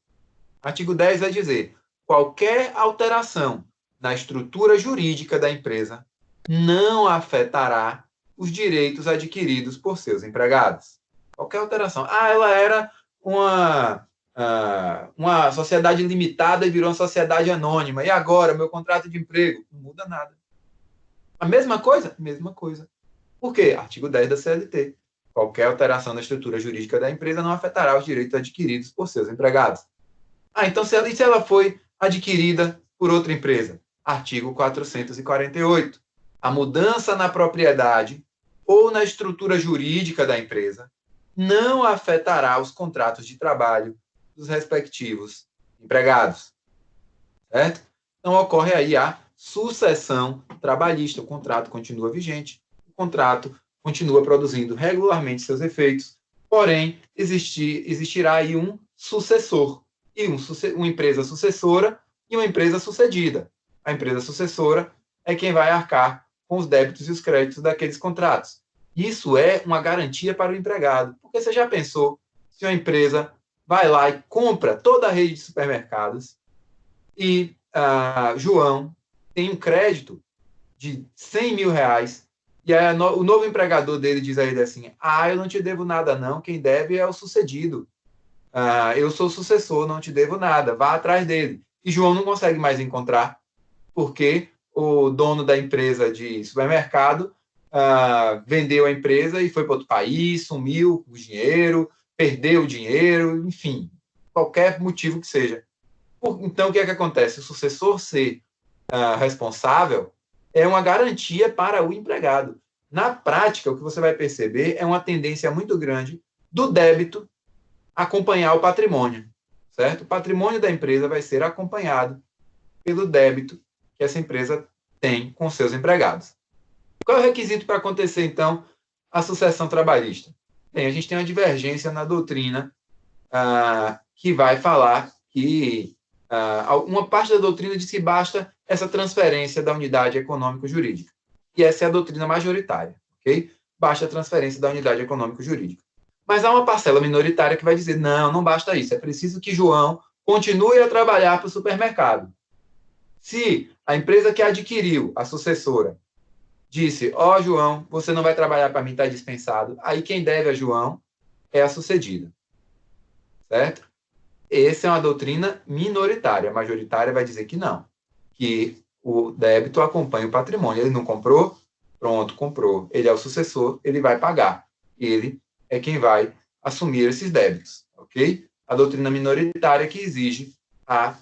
Artigo 10 vai dizer: qualquer alteração na estrutura jurídica da empresa não afetará os direitos adquiridos por seus empregados. Qualquer alteração. Ela era uma sociedade limitada e virou uma sociedade anônima. E agora, meu contrato de emprego? Não muda nada. A mesma coisa? Mesma coisa. Por quê? Artigo 10 da CLT. Qualquer alteração na estrutura jurídica da empresa não afetará os direitos adquiridos por seus empregados. Então, se ela foi adquirida por outra empresa? Artigo 448. A mudança na propriedade ou na estrutura jurídica da empresa não afetará os contratos de trabalho dos respectivos empregados. Certo? Então, ocorre aí a sucessão trabalhista. O contrato continua vigente, o contrato continua produzindo regularmente seus efeitos, porém, existirá aí um sucessor, e uma empresa sucessora e uma empresa sucedida. A empresa sucessora é quem vai arcar com os débitos e os créditos daqueles contratos. Isso é uma garantia para o empregado, porque você já pensou se uma empresa vai lá e compra toda a rede de supermercados e João tem um crédito de 100 mil reais e aí o novo empregador dele diz a ele assim, eu não te devo nada não, quem deve é o sucedido. Eu sou o sucessor, não te devo nada, vá atrás dele. E João não consegue mais encontrar, porque o dono da empresa de supermercado vendeu a empresa e foi para outro país, sumiu o dinheiro, perdeu o dinheiro, enfim, qualquer motivo que seja. Então, o que é que acontece? O sucessor ser responsável é uma garantia para o empregado. Na prática, o que você vai perceber é uma tendência muito grande do débito acompanhar o patrimônio, certo? O patrimônio da empresa vai ser acompanhado pelo débito que essa empresa tem com seus empregados. Qual é o requisito para acontecer, então, a sucessão trabalhista? Bem, a gente tem uma divergência na doutrina que vai falar que uma parte da doutrina diz que basta essa transferência da unidade econômico-jurídica. E essa é a doutrina majoritária, ok? Basta a transferência da unidade econômico-jurídica. Mas há uma parcela minoritária que vai dizer, não basta isso, é preciso que João continue a trabalhar para o supermercado. Se a empresa que adquiriu, a sucessora, disse, João, você não vai trabalhar para mim, está dispensado, aí quem deve a João é a sucedida. Certo? Essa é uma doutrina minoritária. A majoritária vai dizer que não, que o débito acompanha o patrimônio. Ele não comprou? Pronto, comprou. Ele é o sucessor, ele vai pagar. Ele é quem vai assumir esses débitos, ok? A doutrina minoritária que exige a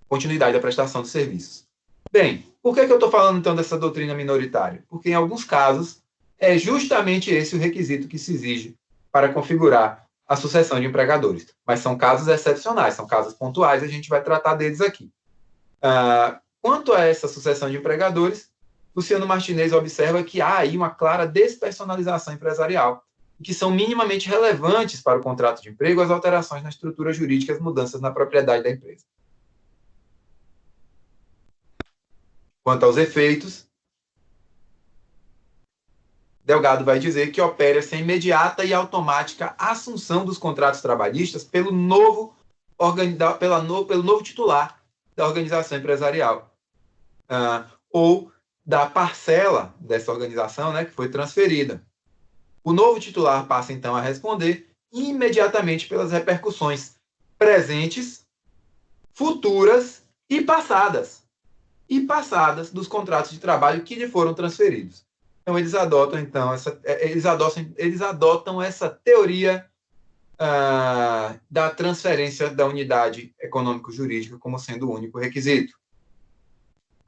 continuidade da prestação de serviços. Bem, por que eu estou falando, então, dessa doutrina minoritária? Porque, em alguns casos, é justamente esse o requisito que se exige para configurar a sucessão de empregadores. Mas são casos excepcionais, são casos pontuais, a gente vai tratar deles aqui. Quanto a essa sucessão de empregadores, Luciano Martinez observa que há aí uma clara despersonalização empresarial, que são minimamente relevantes para o contrato de emprego as alterações na estrutura jurídica e as mudanças na propriedade da empresa. Quanto aos efeitos, Delgado vai dizer que opera-se a imediata e automática assunção dos contratos trabalhistas pelo novo titular da organização empresarial, ou da parcela dessa organização, né, que foi transferida. O novo titular passa, então, a responder imediatamente pelas repercussões presentes, futuras e passadas dos contratos de trabalho que lhe foram transferidos. Então, eles adotam essa teoria da transferência da unidade econômico-jurídica como sendo o único requisito.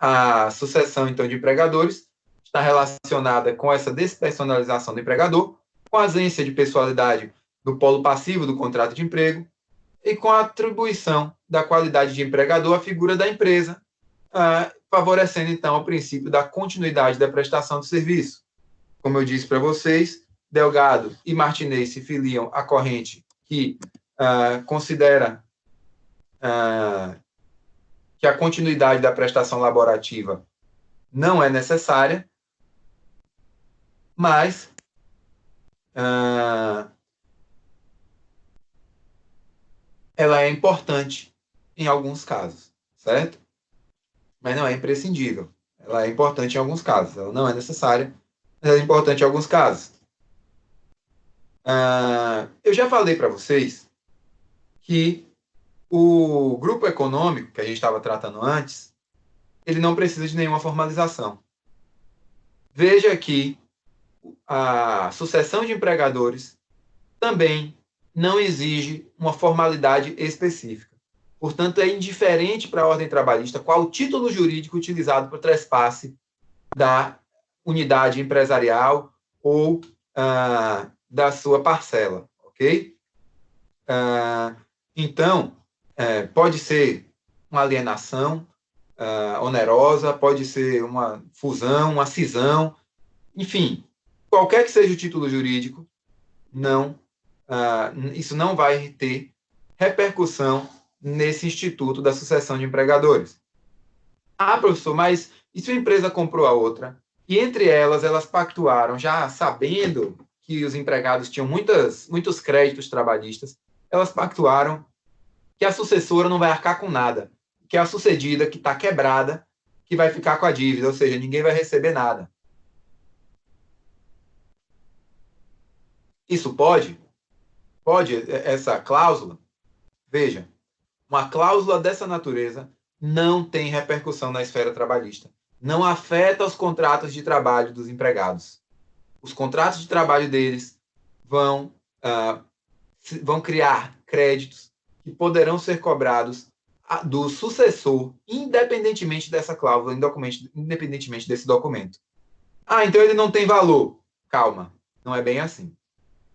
A sucessão, então, de empregadores está relacionada com essa despersonalização do empregador, com a ausência de pessoalidade do polo passivo do contrato de emprego e com a atribuição da qualidade de empregador à figura da empresa, favorecendo, então, o princípio da continuidade da prestação de serviço. Como eu disse para vocês, Delgado e Martinez se filiam à corrente que considera que a continuidade da prestação laborativa não é necessária, mas ela é importante em alguns casos, certo? Mas não é imprescindível. Ela é importante em alguns casos. Ela não é necessária, mas ela é importante em alguns casos. Eu já falei para vocês que o grupo econômico, que a gente estava tratando antes, ele não precisa de nenhuma formalização. Veja que a sucessão de empregadores também não exige uma formalidade específica. Portanto, é indiferente para a ordem trabalhista qual o título jurídico utilizado para o trespasse da unidade empresarial ou da sua parcela, ok? Então, pode ser uma alienação onerosa, pode ser uma fusão, uma cisão, enfim, qualquer que seja o título jurídico, isso não vai ter repercussão nesse instituto da sucessão de empregadores. Ah, professor, mas e se a empresa comprou a outra? E entre elas pactuaram, já sabendo que os empregados tinham muitos créditos trabalhistas, elas pactuaram que a sucessora não vai arcar com nada, que é a sucedida, que está quebrada, que vai ficar com a dívida, ou seja, ninguém vai receber nada. Isso pode? Pode essa cláusula? Veja, uma cláusula dessa natureza não tem repercussão na esfera trabalhista. Não afeta os contratos de trabalho dos empregados. Os contratos de trabalho deles vão criar créditos que poderão ser cobrados do sucessor, independentemente dessa cláusula, independentemente desse documento. Ah, então ele não tem valor. Calma, não é bem assim.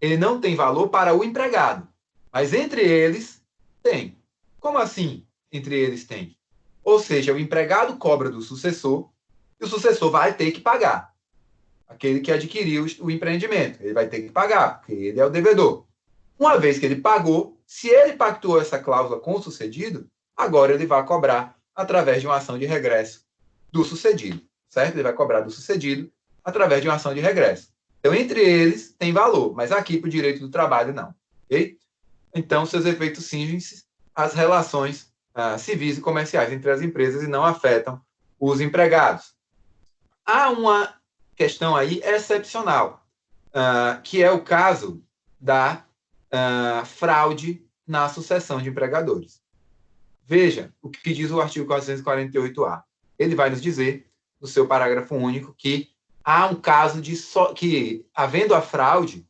Ele não tem valor para o empregado, mas entre eles tem. Como assim entre eles tem? Ou seja, o empregado cobra do sucessor e o sucessor vai ter que pagar. Aquele que adquiriu o empreendimento, ele vai ter que pagar, porque ele é o devedor. Uma vez que ele pagou, se ele pactuou essa cláusula com o sucedido, agora ele vai cobrar através de uma ação de regresso do sucedido, certo? Ele vai cobrar do sucedido através de uma ação de regresso. Então, entre eles, tem valor, mas aqui, para o direito do trabalho, não. Okay? Então, seus efeitos cingem-se às relações civis e comerciais entre as empresas e não afetam os empregados. Há uma questão aí excepcional, que é o caso da fraude na sucessão de empregadores. Veja o que diz o artigo 448-A. Ele vai nos dizer, no seu parágrafo único, que há um caso que, havendo a fraude,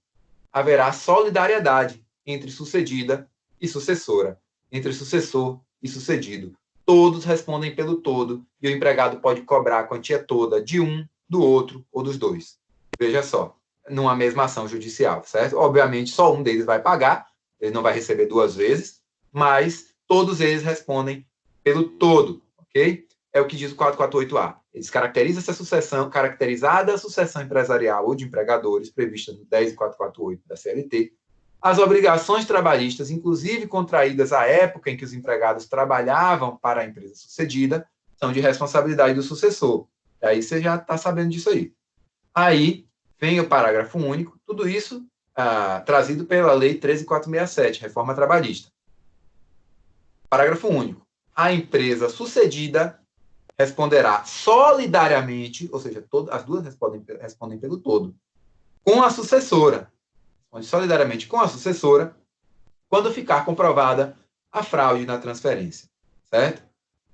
haverá solidariedade entre sucedida e sucessora, entre sucessor e sucedido. Todos respondem pelo todo e o empregado pode cobrar a quantia toda de um, do outro ou dos dois. Veja só, numa mesma ação judicial, certo? Obviamente, só um deles vai pagar, ele não vai receber duas vezes, mas todos eles respondem pelo todo, ok? É o que diz o 448-A. Ele caracteriza essa sucessão, caracterizada a sucessão empresarial ou de empregadores, prevista no 10.448 da CLT, as obrigações trabalhistas, inclusive contraídas à época em que os empregados trabalhavam para a empresa sucedida, são de responsabilidade do sucessor. E aí você já está sabendo disso aí. Aí vem o parágrafo único, tudo isso trazido pela Lei 13.467, Reforma Trabalhista. Parágrafo único. A empresa sucedida responderá solidariamente, ou seja, as duas respondem pelo todo, com a sucessora. Responde solidariamente com a sucessora quando ficar comprovada a fraude na transferência. Certo?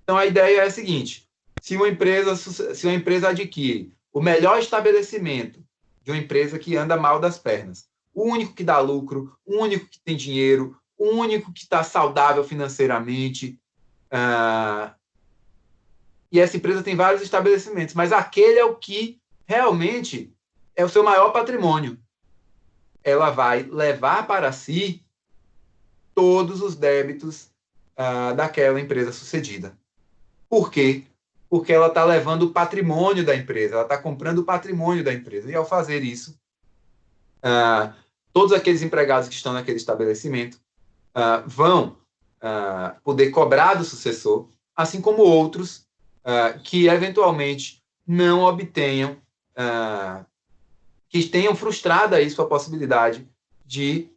Então, a ideia é a seguinte: se uma empresa adquire o melhor estabelecimento de uma empresa que anda mal das pernas, o único que dá lucro, o único que tem dinheiro, o único que está saudável financeiramente, e essa empresa tem vários estabelecimentos, mas aquele é o que realmente é o seu maior patrimônio. Ela vai levar para si todos os débitos daquela empresa sucedida. Por quê? Porque ela está levando o patrimônio da empresa, ela está comprando o patrimônio da empresa. E, ao fazer isso, todos aqueles empregados que estão naquele estabelecimento vão poder cobrar do sucessor, assim como outros que, eventualmente, não obtenham, que tenham frustrado aí sua possibilidade de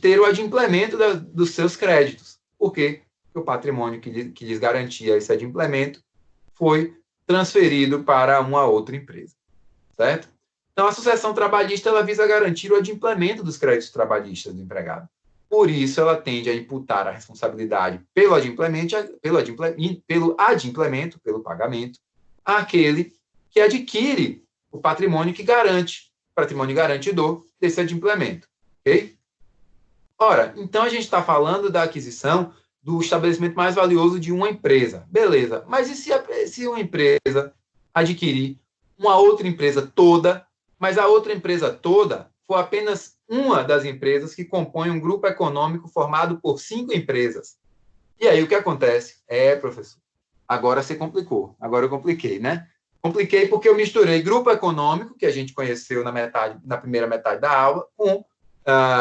ter o adimplemento dos seus créditos. Por quê? Porque o patrimônio que lhes garantia esse adimplemento foi transferido para uma outra empresa. Certo? Então, a sucessão trabalhista ela visa garantir o adimplemento dos créditos trabalhistas do empregado. Por isso, ela tende a imputar a responsabilidade pelo adimplemento, pelo pagamento, àquele que adquire o patrimônio que garante, patrimônio garantidor desse adimplemento. Ok? Ora, então a gente está falando da aquisição do estabelecimento mais valioso de uma empresa. Beleza, mas e se uma empresa adquirir uma outra empresa toda, mas a outra empresa toda for apenas uma das empresas que compõe um grupo econômico formado por 5 empresas? E aí o que acontece? Professor, agora você complicou. Agora eu compliquei, né? Compliquei porque eu misturei grupo econômico, que a gente conheceu na primeira metade da aula, com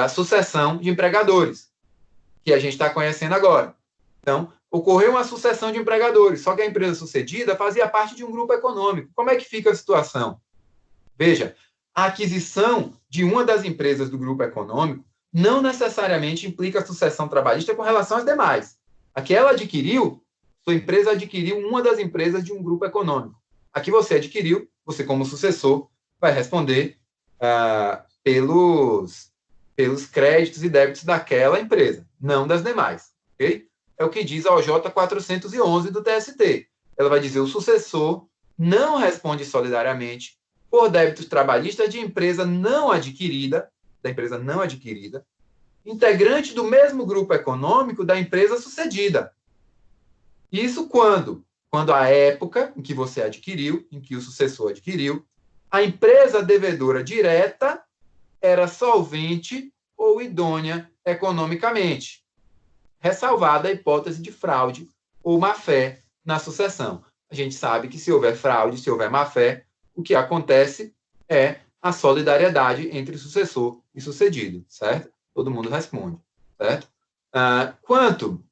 sucessão de empregadores, que a gente está conhecendo agora. Então, ocorreu uma sucessão de empregadores, só que a empresa sucedida fazia parte de um grupo econômico. Como é que fica a situação? Veja, a aquisição de uma das empresas do grupo econômico não necessariamente implica sucessão trabalhista com relação às demais. Aqui ela adquiriu, sua empresa adquiriu uma das empresas de um grupo econômico. Aqui você adquiriu, você como sucessor vai responder pelos créditos e débitos daquela empresa, não das demais. Ok? É o que diz a OJ 411 do TST. Ela vai dizer: o sucessor não responde solidariamente por débitos trabalhistas de empresa não adquirida, integrante do mesmo grupo econômico da empresa sucedida. Isso quando a época em que você adquiriu, em que o sucessor adquiriu, a empresa devedora direta era solvente ou idônea economicamente, ressalvada a hipótese de fraude ou má-fé na sucessão. A gente sabe que se houver fraude, se houver má-fé, o que acontece é a solidariedade entre sucessor e sucedido, certo? Todo mundo responde, certo? Quanto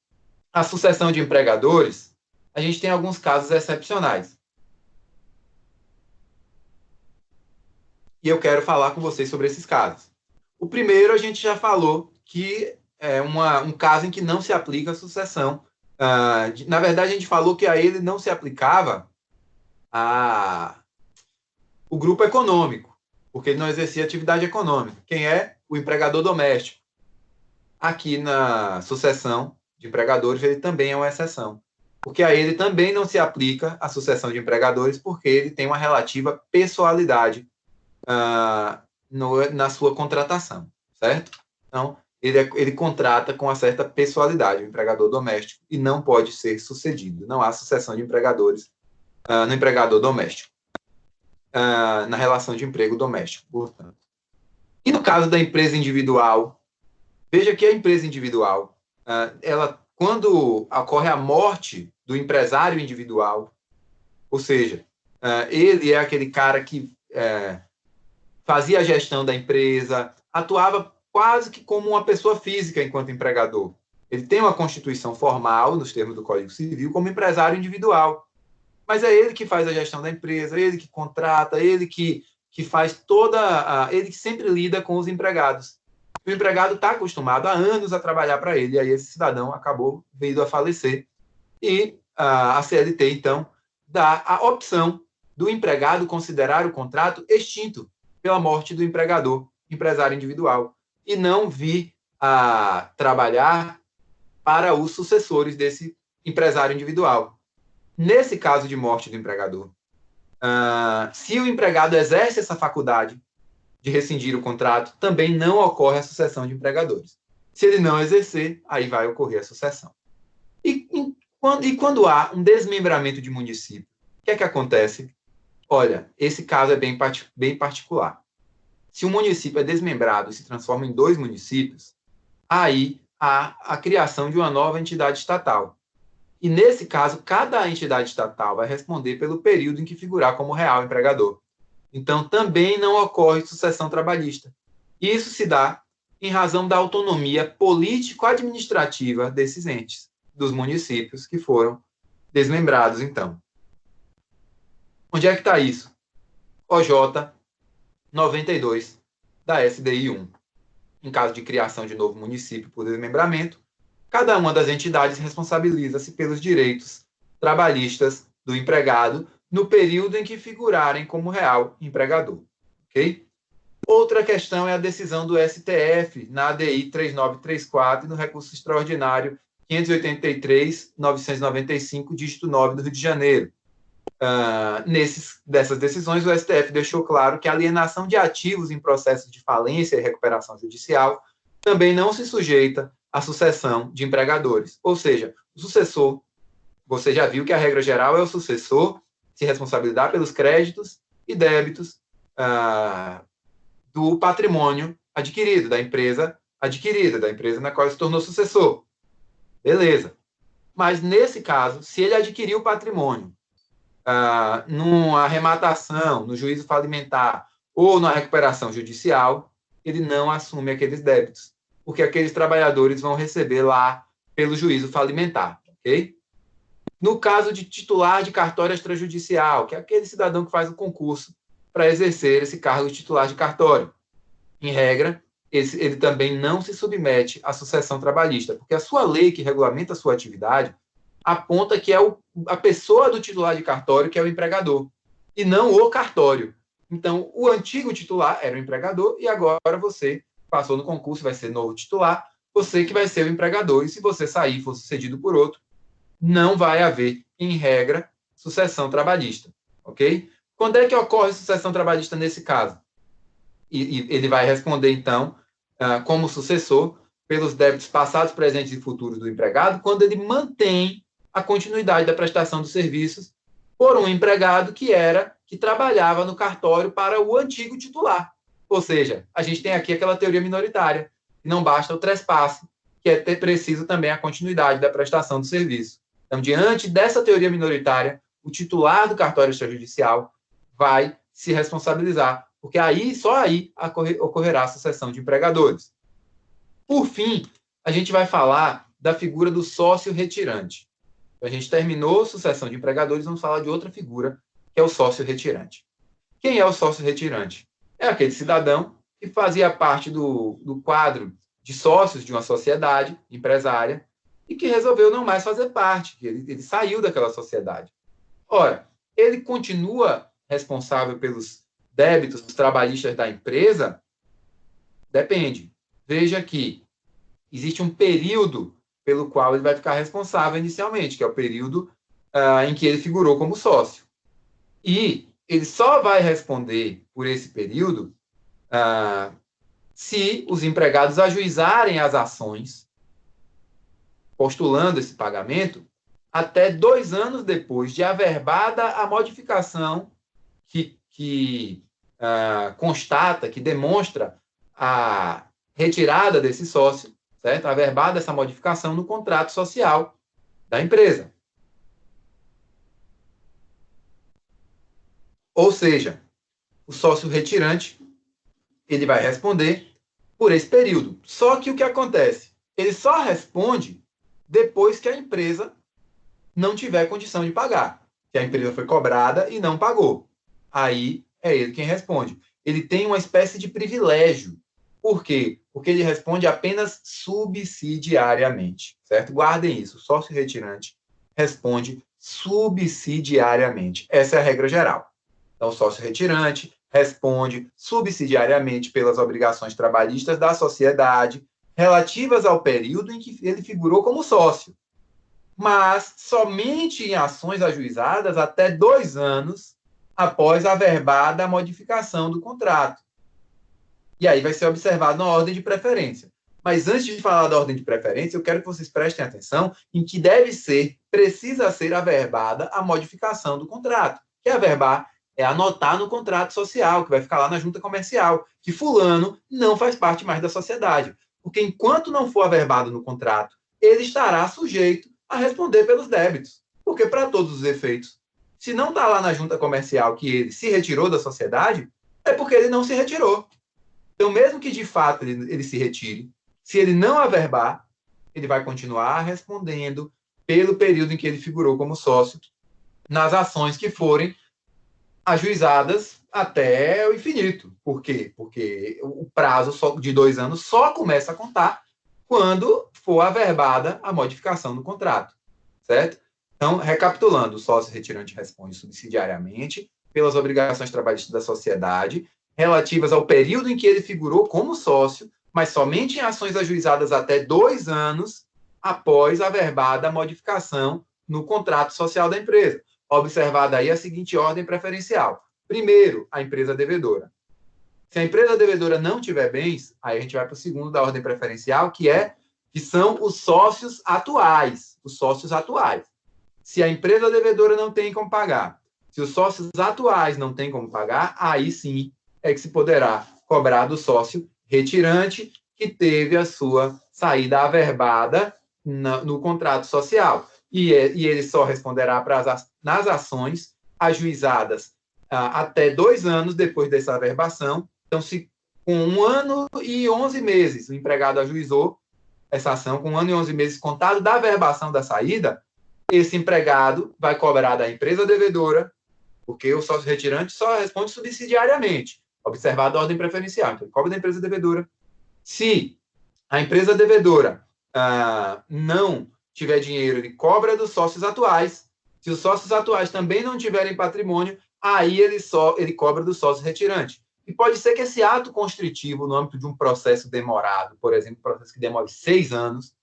à sucessão de empregadores, a gente tem alguns casos excepcionais. E eu quero falar com vocês sobre esses casos. O primeiro, a gente já falou que é um caso em que não se aplica a sucessão. Na verdade, a gente falou que a ele não se aplicava o grupo econômico, porque ele não exercia atividade econômica. Quem é? O empregador doméstico. Aqui na sucessão de empregadores, ele também é uma exceção, porque a ele também não se aplica a sucessão de empregadores, porque ele tem uma relativa pessoalidade na sua contratação, certo? Então, ele contrata com uma certa pessoalidade, o empregador doméstico, e não pode ser sucedido. Não há sucessão de empregadores no empregador doméstico, na relação de emprego doméstico, portanto. E no caso da empresa individual, veja que a empresa individual, quando ocorre a morte do empresário individual, ou seja, ele é aquele cara que fazia a gestão da empresa, atuava quase que como uma pessoa física enquanto empregador. Ele tem uma constituição formal, nos termos do Código Civil, como empresário individual. Mas é ele que faz a gestão da empresa, ele que contrata, ele que faz ele que sempre lida com os empregados. O empregado está acostumado há anos a trabalhar para ele, e aí esse cidadão acabou vindo a falecer. E a CLT, então, dá a opção do empregado considerar o contrato extinto pela morte do empresário individual, e não vir a trabalhar para os sucessores desse empresário individual. Nesse caso de morte do empregador, se o empregado exerce essa faculdade de rescindir o contrato, também não ocorre a sucessão de empregadores. Se ele não exercer, aí vai ocorrer a sucessão. E quando há um desmembramento de município, o que é que acontece? Olha, esse caso é bem particular. Se um município é desmembrado e se transforma em 2 municípios, aí há a criação de uma nova entidade estatal. E, nesse caso, cada entidade estatal vai responder pelo período em que figurar como real empregador. Então, também não ocorre sucessão trabalhista. Isso se dá em razão da autonomia político-administrativa desses entes, dos municípios que foram desmembrados, então. Onde é que está isso? OJ 92 da SDI 1. Em caso de criação de novo município por desmembramento, cada uma das entidades responsabiliza-se pelos direitos trabalhistas do empregado no período em que figurarem como real empregador. Ok? Outra questão é a decisão do STF na ADI 3934 e no recurso extraordinário 583.995, dígito 9 do Rio de Janeiro. Dessas decisões, o STF deixou claro que a alienação de ativos em processos de falência e recuperação judicial também não se sujeita à sucessão de empregadores. Ou seja, o sucessor, você já viu que a regra geral é o sucessor se responsabilizar pelos créditos e débitos do patrimônio adquirido, da empresa na qual se tornou sucessor. Beleza. Mas, nesse caso, se ele adquiriu o patrimônio numa arrematação, no juízo falimentar ou na recuperação judicial, ele não assume aqueles débitos, porque aqueles trabalhadores vão receber lá pelo juízo falimentar, ok? No caso de titular de cartório extrajudicial, que é aquele cidadão que faz o concurso para exercer esse cargo de titular de cartório, em regra, ele também não se submete à sucessão trabalhista, porque a sua lei que regulamenta a sua atividade aponta que é a pessoa do titular de cartório que é o empregador, e não o cartório. Então, o antigo titular era o empregador, e agora você passou no concurso, vai ser novo titular, você que vai ser o empregador, e se você sair e for sucedido por outro, não vai haver, em regra, sucessão trabalhista, ok? Quando é que ocorre sucessão trabalhista nesse caso? E ele vai responder, então, como sucessor, pelos débitos passados, presentes e futuros do empregado, quando ele mantém a continuidade da prestação dos serviços por um empregado que trabalhava no cartório para o antigo titular. Ou seja, a gente tem aqui aquela teoria minoritária, que não basta o trespasse, que é ter preciso também a continuidade da prestação do serviço. Então, diante dessa teoria minoritária, o titular do cartório extrajudicial vai se responsabilizar, porque só aí ocorrerá a sucessão de empregadores. Por fim, a gente vai falar da figura do sócio retirante. A gente terminou a sucessão de empregadores, vamos falar de outra figura, que é o sócio retirante. Quem é o sócio retirante? É aquele cidadão que fazia parte do quadro de sócios de uma sociedade empresária e que resolveu não mais fazer parte, que ele saiu daquela sociedade. Ora, ele continua responsável pelos débitos trabalhistas da empresa? Depende. Veja que existe um período pelo qual ele vai ficar responsável inicialmente, que é o período em que ele figurou como sócio. E ele só vai responder por esse período se os empregados ajuizarem as ações, postulando esse pagamento, até 2 anos depois de averbada a modificação que constata, que demonstra a retirada desse sócio, certo? Averbada essa modificação no contrato social da empresa. Ou seja, o sócio retirante, ele vai responder por esse período. Só que o que acontece? Ele só responde depois que a empresa não tiver condição de pagar. Que a empresa foi cobrada e não pagou. Aí é ele quem responde. Ele tem uma espécie de privilégio. Por quê? Porque ele responde apenas subsidiariamente, certo? Guardem isso. O sócio retirante responde subsidiariamente. Essa é a regra geral. Então, o sócio retirante responde subsidiariamente pelas obrigações trabalhistas da sociedade relativas ao período em que ele figurou como sócio, mas somente em ações ajuizadas até 2 anos após a averbada modificação do contrato. E aí vai ser observado na ordem de preferência. Mas antes de falar da ordem de preferência, eu quero que vocês prestem atenção em que precisa ser averbada a modificação do contrato. Que averbar é anotar no contrato social, que vai ficar lá na junta comercial, que fulano não faz parte mais da sociedade. Porque enquanto não for averbado no contrato, ele estará sujeito a responder pelos débitos. Porque, para todos os efeitos, se não está lá na junta comercial que ele se retirou da sociedade, é porque ele não se retirou. Então, mesmo que de fato ele se retire, se ele não averbar, ele vai continuar respondendo pelo período em que ele figurou como sócio nas ações que forem ajuizadas até o infinito. Por quê? Porque o prazo de 2 anos só começa a contar quando for averbada a modificação do contrato, certo? Então, recapitulando, o sócio retirante responde subsidiariamente pelas obrigações trabalhistas da sociedade relativas ao período em que ele figurou como sócio, mas somente em ações ajuizadas até 2 anos após a averbada modificação no contrato social da empresa. Observada aí a seguinte ordem preferencial. Primeiro, a empresa devedora. Se a empresa devedora não tiver bens, aí a gente vai para o segundo da ordem preferencial, que são os sócios atuais. Os sócios atuais. Se a empresa devedora não tem como pagar, se os sócios atuais não têm como pagar, aí sim é que se poderá cobrar do sócio retirante que teve a sua saída averbada no contrato social. E ele só responderá nas ações ajuizadas até 2 anos depois dessa averbação. Então, se com 1 ano e 11 meses o empregado ajuizou essa ação, com 1 ano e 11 meses contado da averbação da saída, esse empregado vai cobrar da empresa devedora, porque o sócio retirante só responde subsidiariamente, observado a ordem preferencial. Então, ele cobra da empresa devedora. Se a empresa devedora não tiver dinheiro, ele cobra dos sócios atuais. Se os sócios atuais também não tiverem patrimônio, aí ele cobra do sócio retirante. E pode ser que esse ato constritivo, no âmbito de um processo demorado, por exemplo, um processo que demore 6 anos,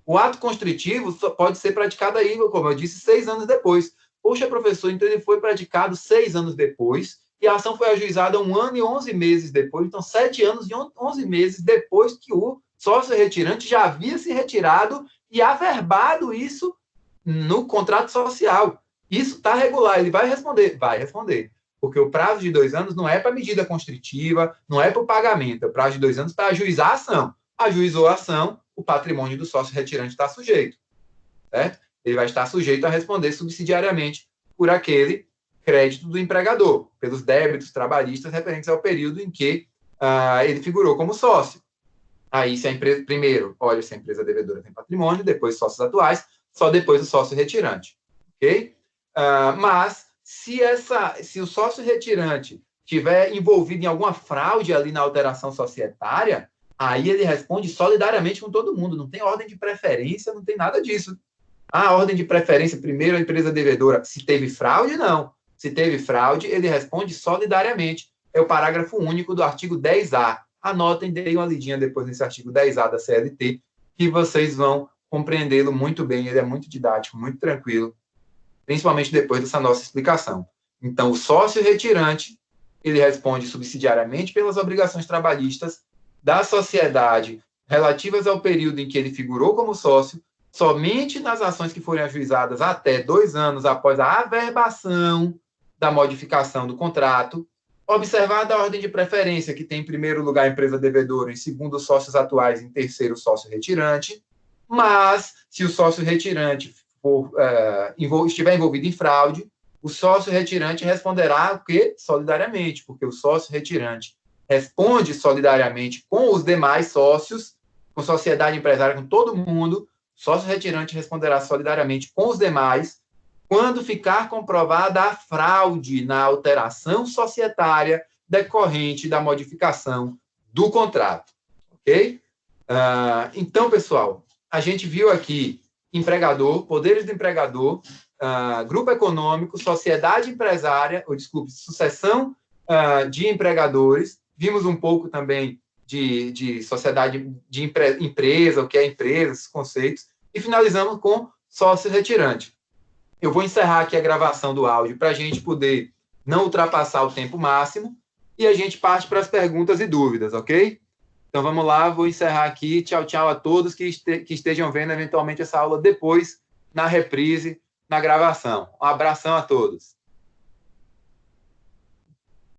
o ato constritivo só pode ser praticado aí, como eu disse, 6 anos depois. Poxa, professor, então ele foi praticado 6 anos depois e a ação foi ajuizada 1 ano e 11 meses depois, então 7 anos e 11 meses depois que o sócio retirante já havia se retirado e averbado isso no contrato social. Isso está regular, ele vai responder. Vai responder. Porque o prazo de 2 anos não é para medida constritiva, não é para o pagamento. O prazo de 2 anos para ajuizar a ação. Ajuizou a ação, o patrimônio do sócio retirante está sujeito. Certo? Ele vai estar sujeito a responder subsidiariamente por aquele crédito do empregador, pelos débitos trabalhistas referentes ao período em que ele figurou como sócio. Aí, se a empresa, primeiro, olha se a empresa devedora tem patrimônio, depois sócios atuais, só depois o sócio retirante. Ok? Mas, se o sócio retirante estiver envolvido em alguma fraude ali na alteração societária, aí ele responde solidariamente com todo mundo. Não tem ordem de preferência, não tem nada disso. A ordem de preferência, primeiro a empresa devedora. Se teve fraude, não. Se teve fraude, ele responde solidariamente. É o parágrafo único do artigo 10A. Anotem, deem uma lidinha depois nesse artigo 10A da CLT, que vocês vão compreendê-lo muito bem. Ele é muito didático, muito tranquilo, principalmente depois dessa nossa explicação. Então, o sócio retirante, ele responde subsidiariamente pelas obrigações trabalhistas da sociedade relativas ao período em que ele figurou como sócio, somente nas ações que forem ajuizadas até 2 anos após a averbação da modificação do contrato, observada a ordem de preferência, que tem em primeiro lugar a empresa devedora, em segundo os sócios atuais, em terceiro o sócio retirante, mas se o sócio retirante estiver envolvido em fraude, o sócio retirante responderá o quê? Solidariamente, porque o sócio retirante responde solidariamente com os demais sócios, com sociedade empresária, com todo mundo. O sócio retirante responderá solidariamente com os demais quando ficar comprovada a fraude na alteração societária decorrente da modificação do contrato. Ok? Então, pessoal, a gente viu aqui empregador, poderes do empregador, grupo econômico, sociedade empresária, sucessão de empregadores. Vimos um pouco também de sociedade de empresa, o que é empresa, esses conceitos. E finalizamos com sócio retirante. Eu vou encerrar aqui a gravação do áudio para a gente poder não ultrapassar o tempo máximo e a gente parte para as perguntas e dúvidas, ok? Então, vamos lá, vou encerrar aqui. Tchau, tchau a todos que estejam vendo eventualmente essa aula depois, na reprise, na gravação. Um abração a todos.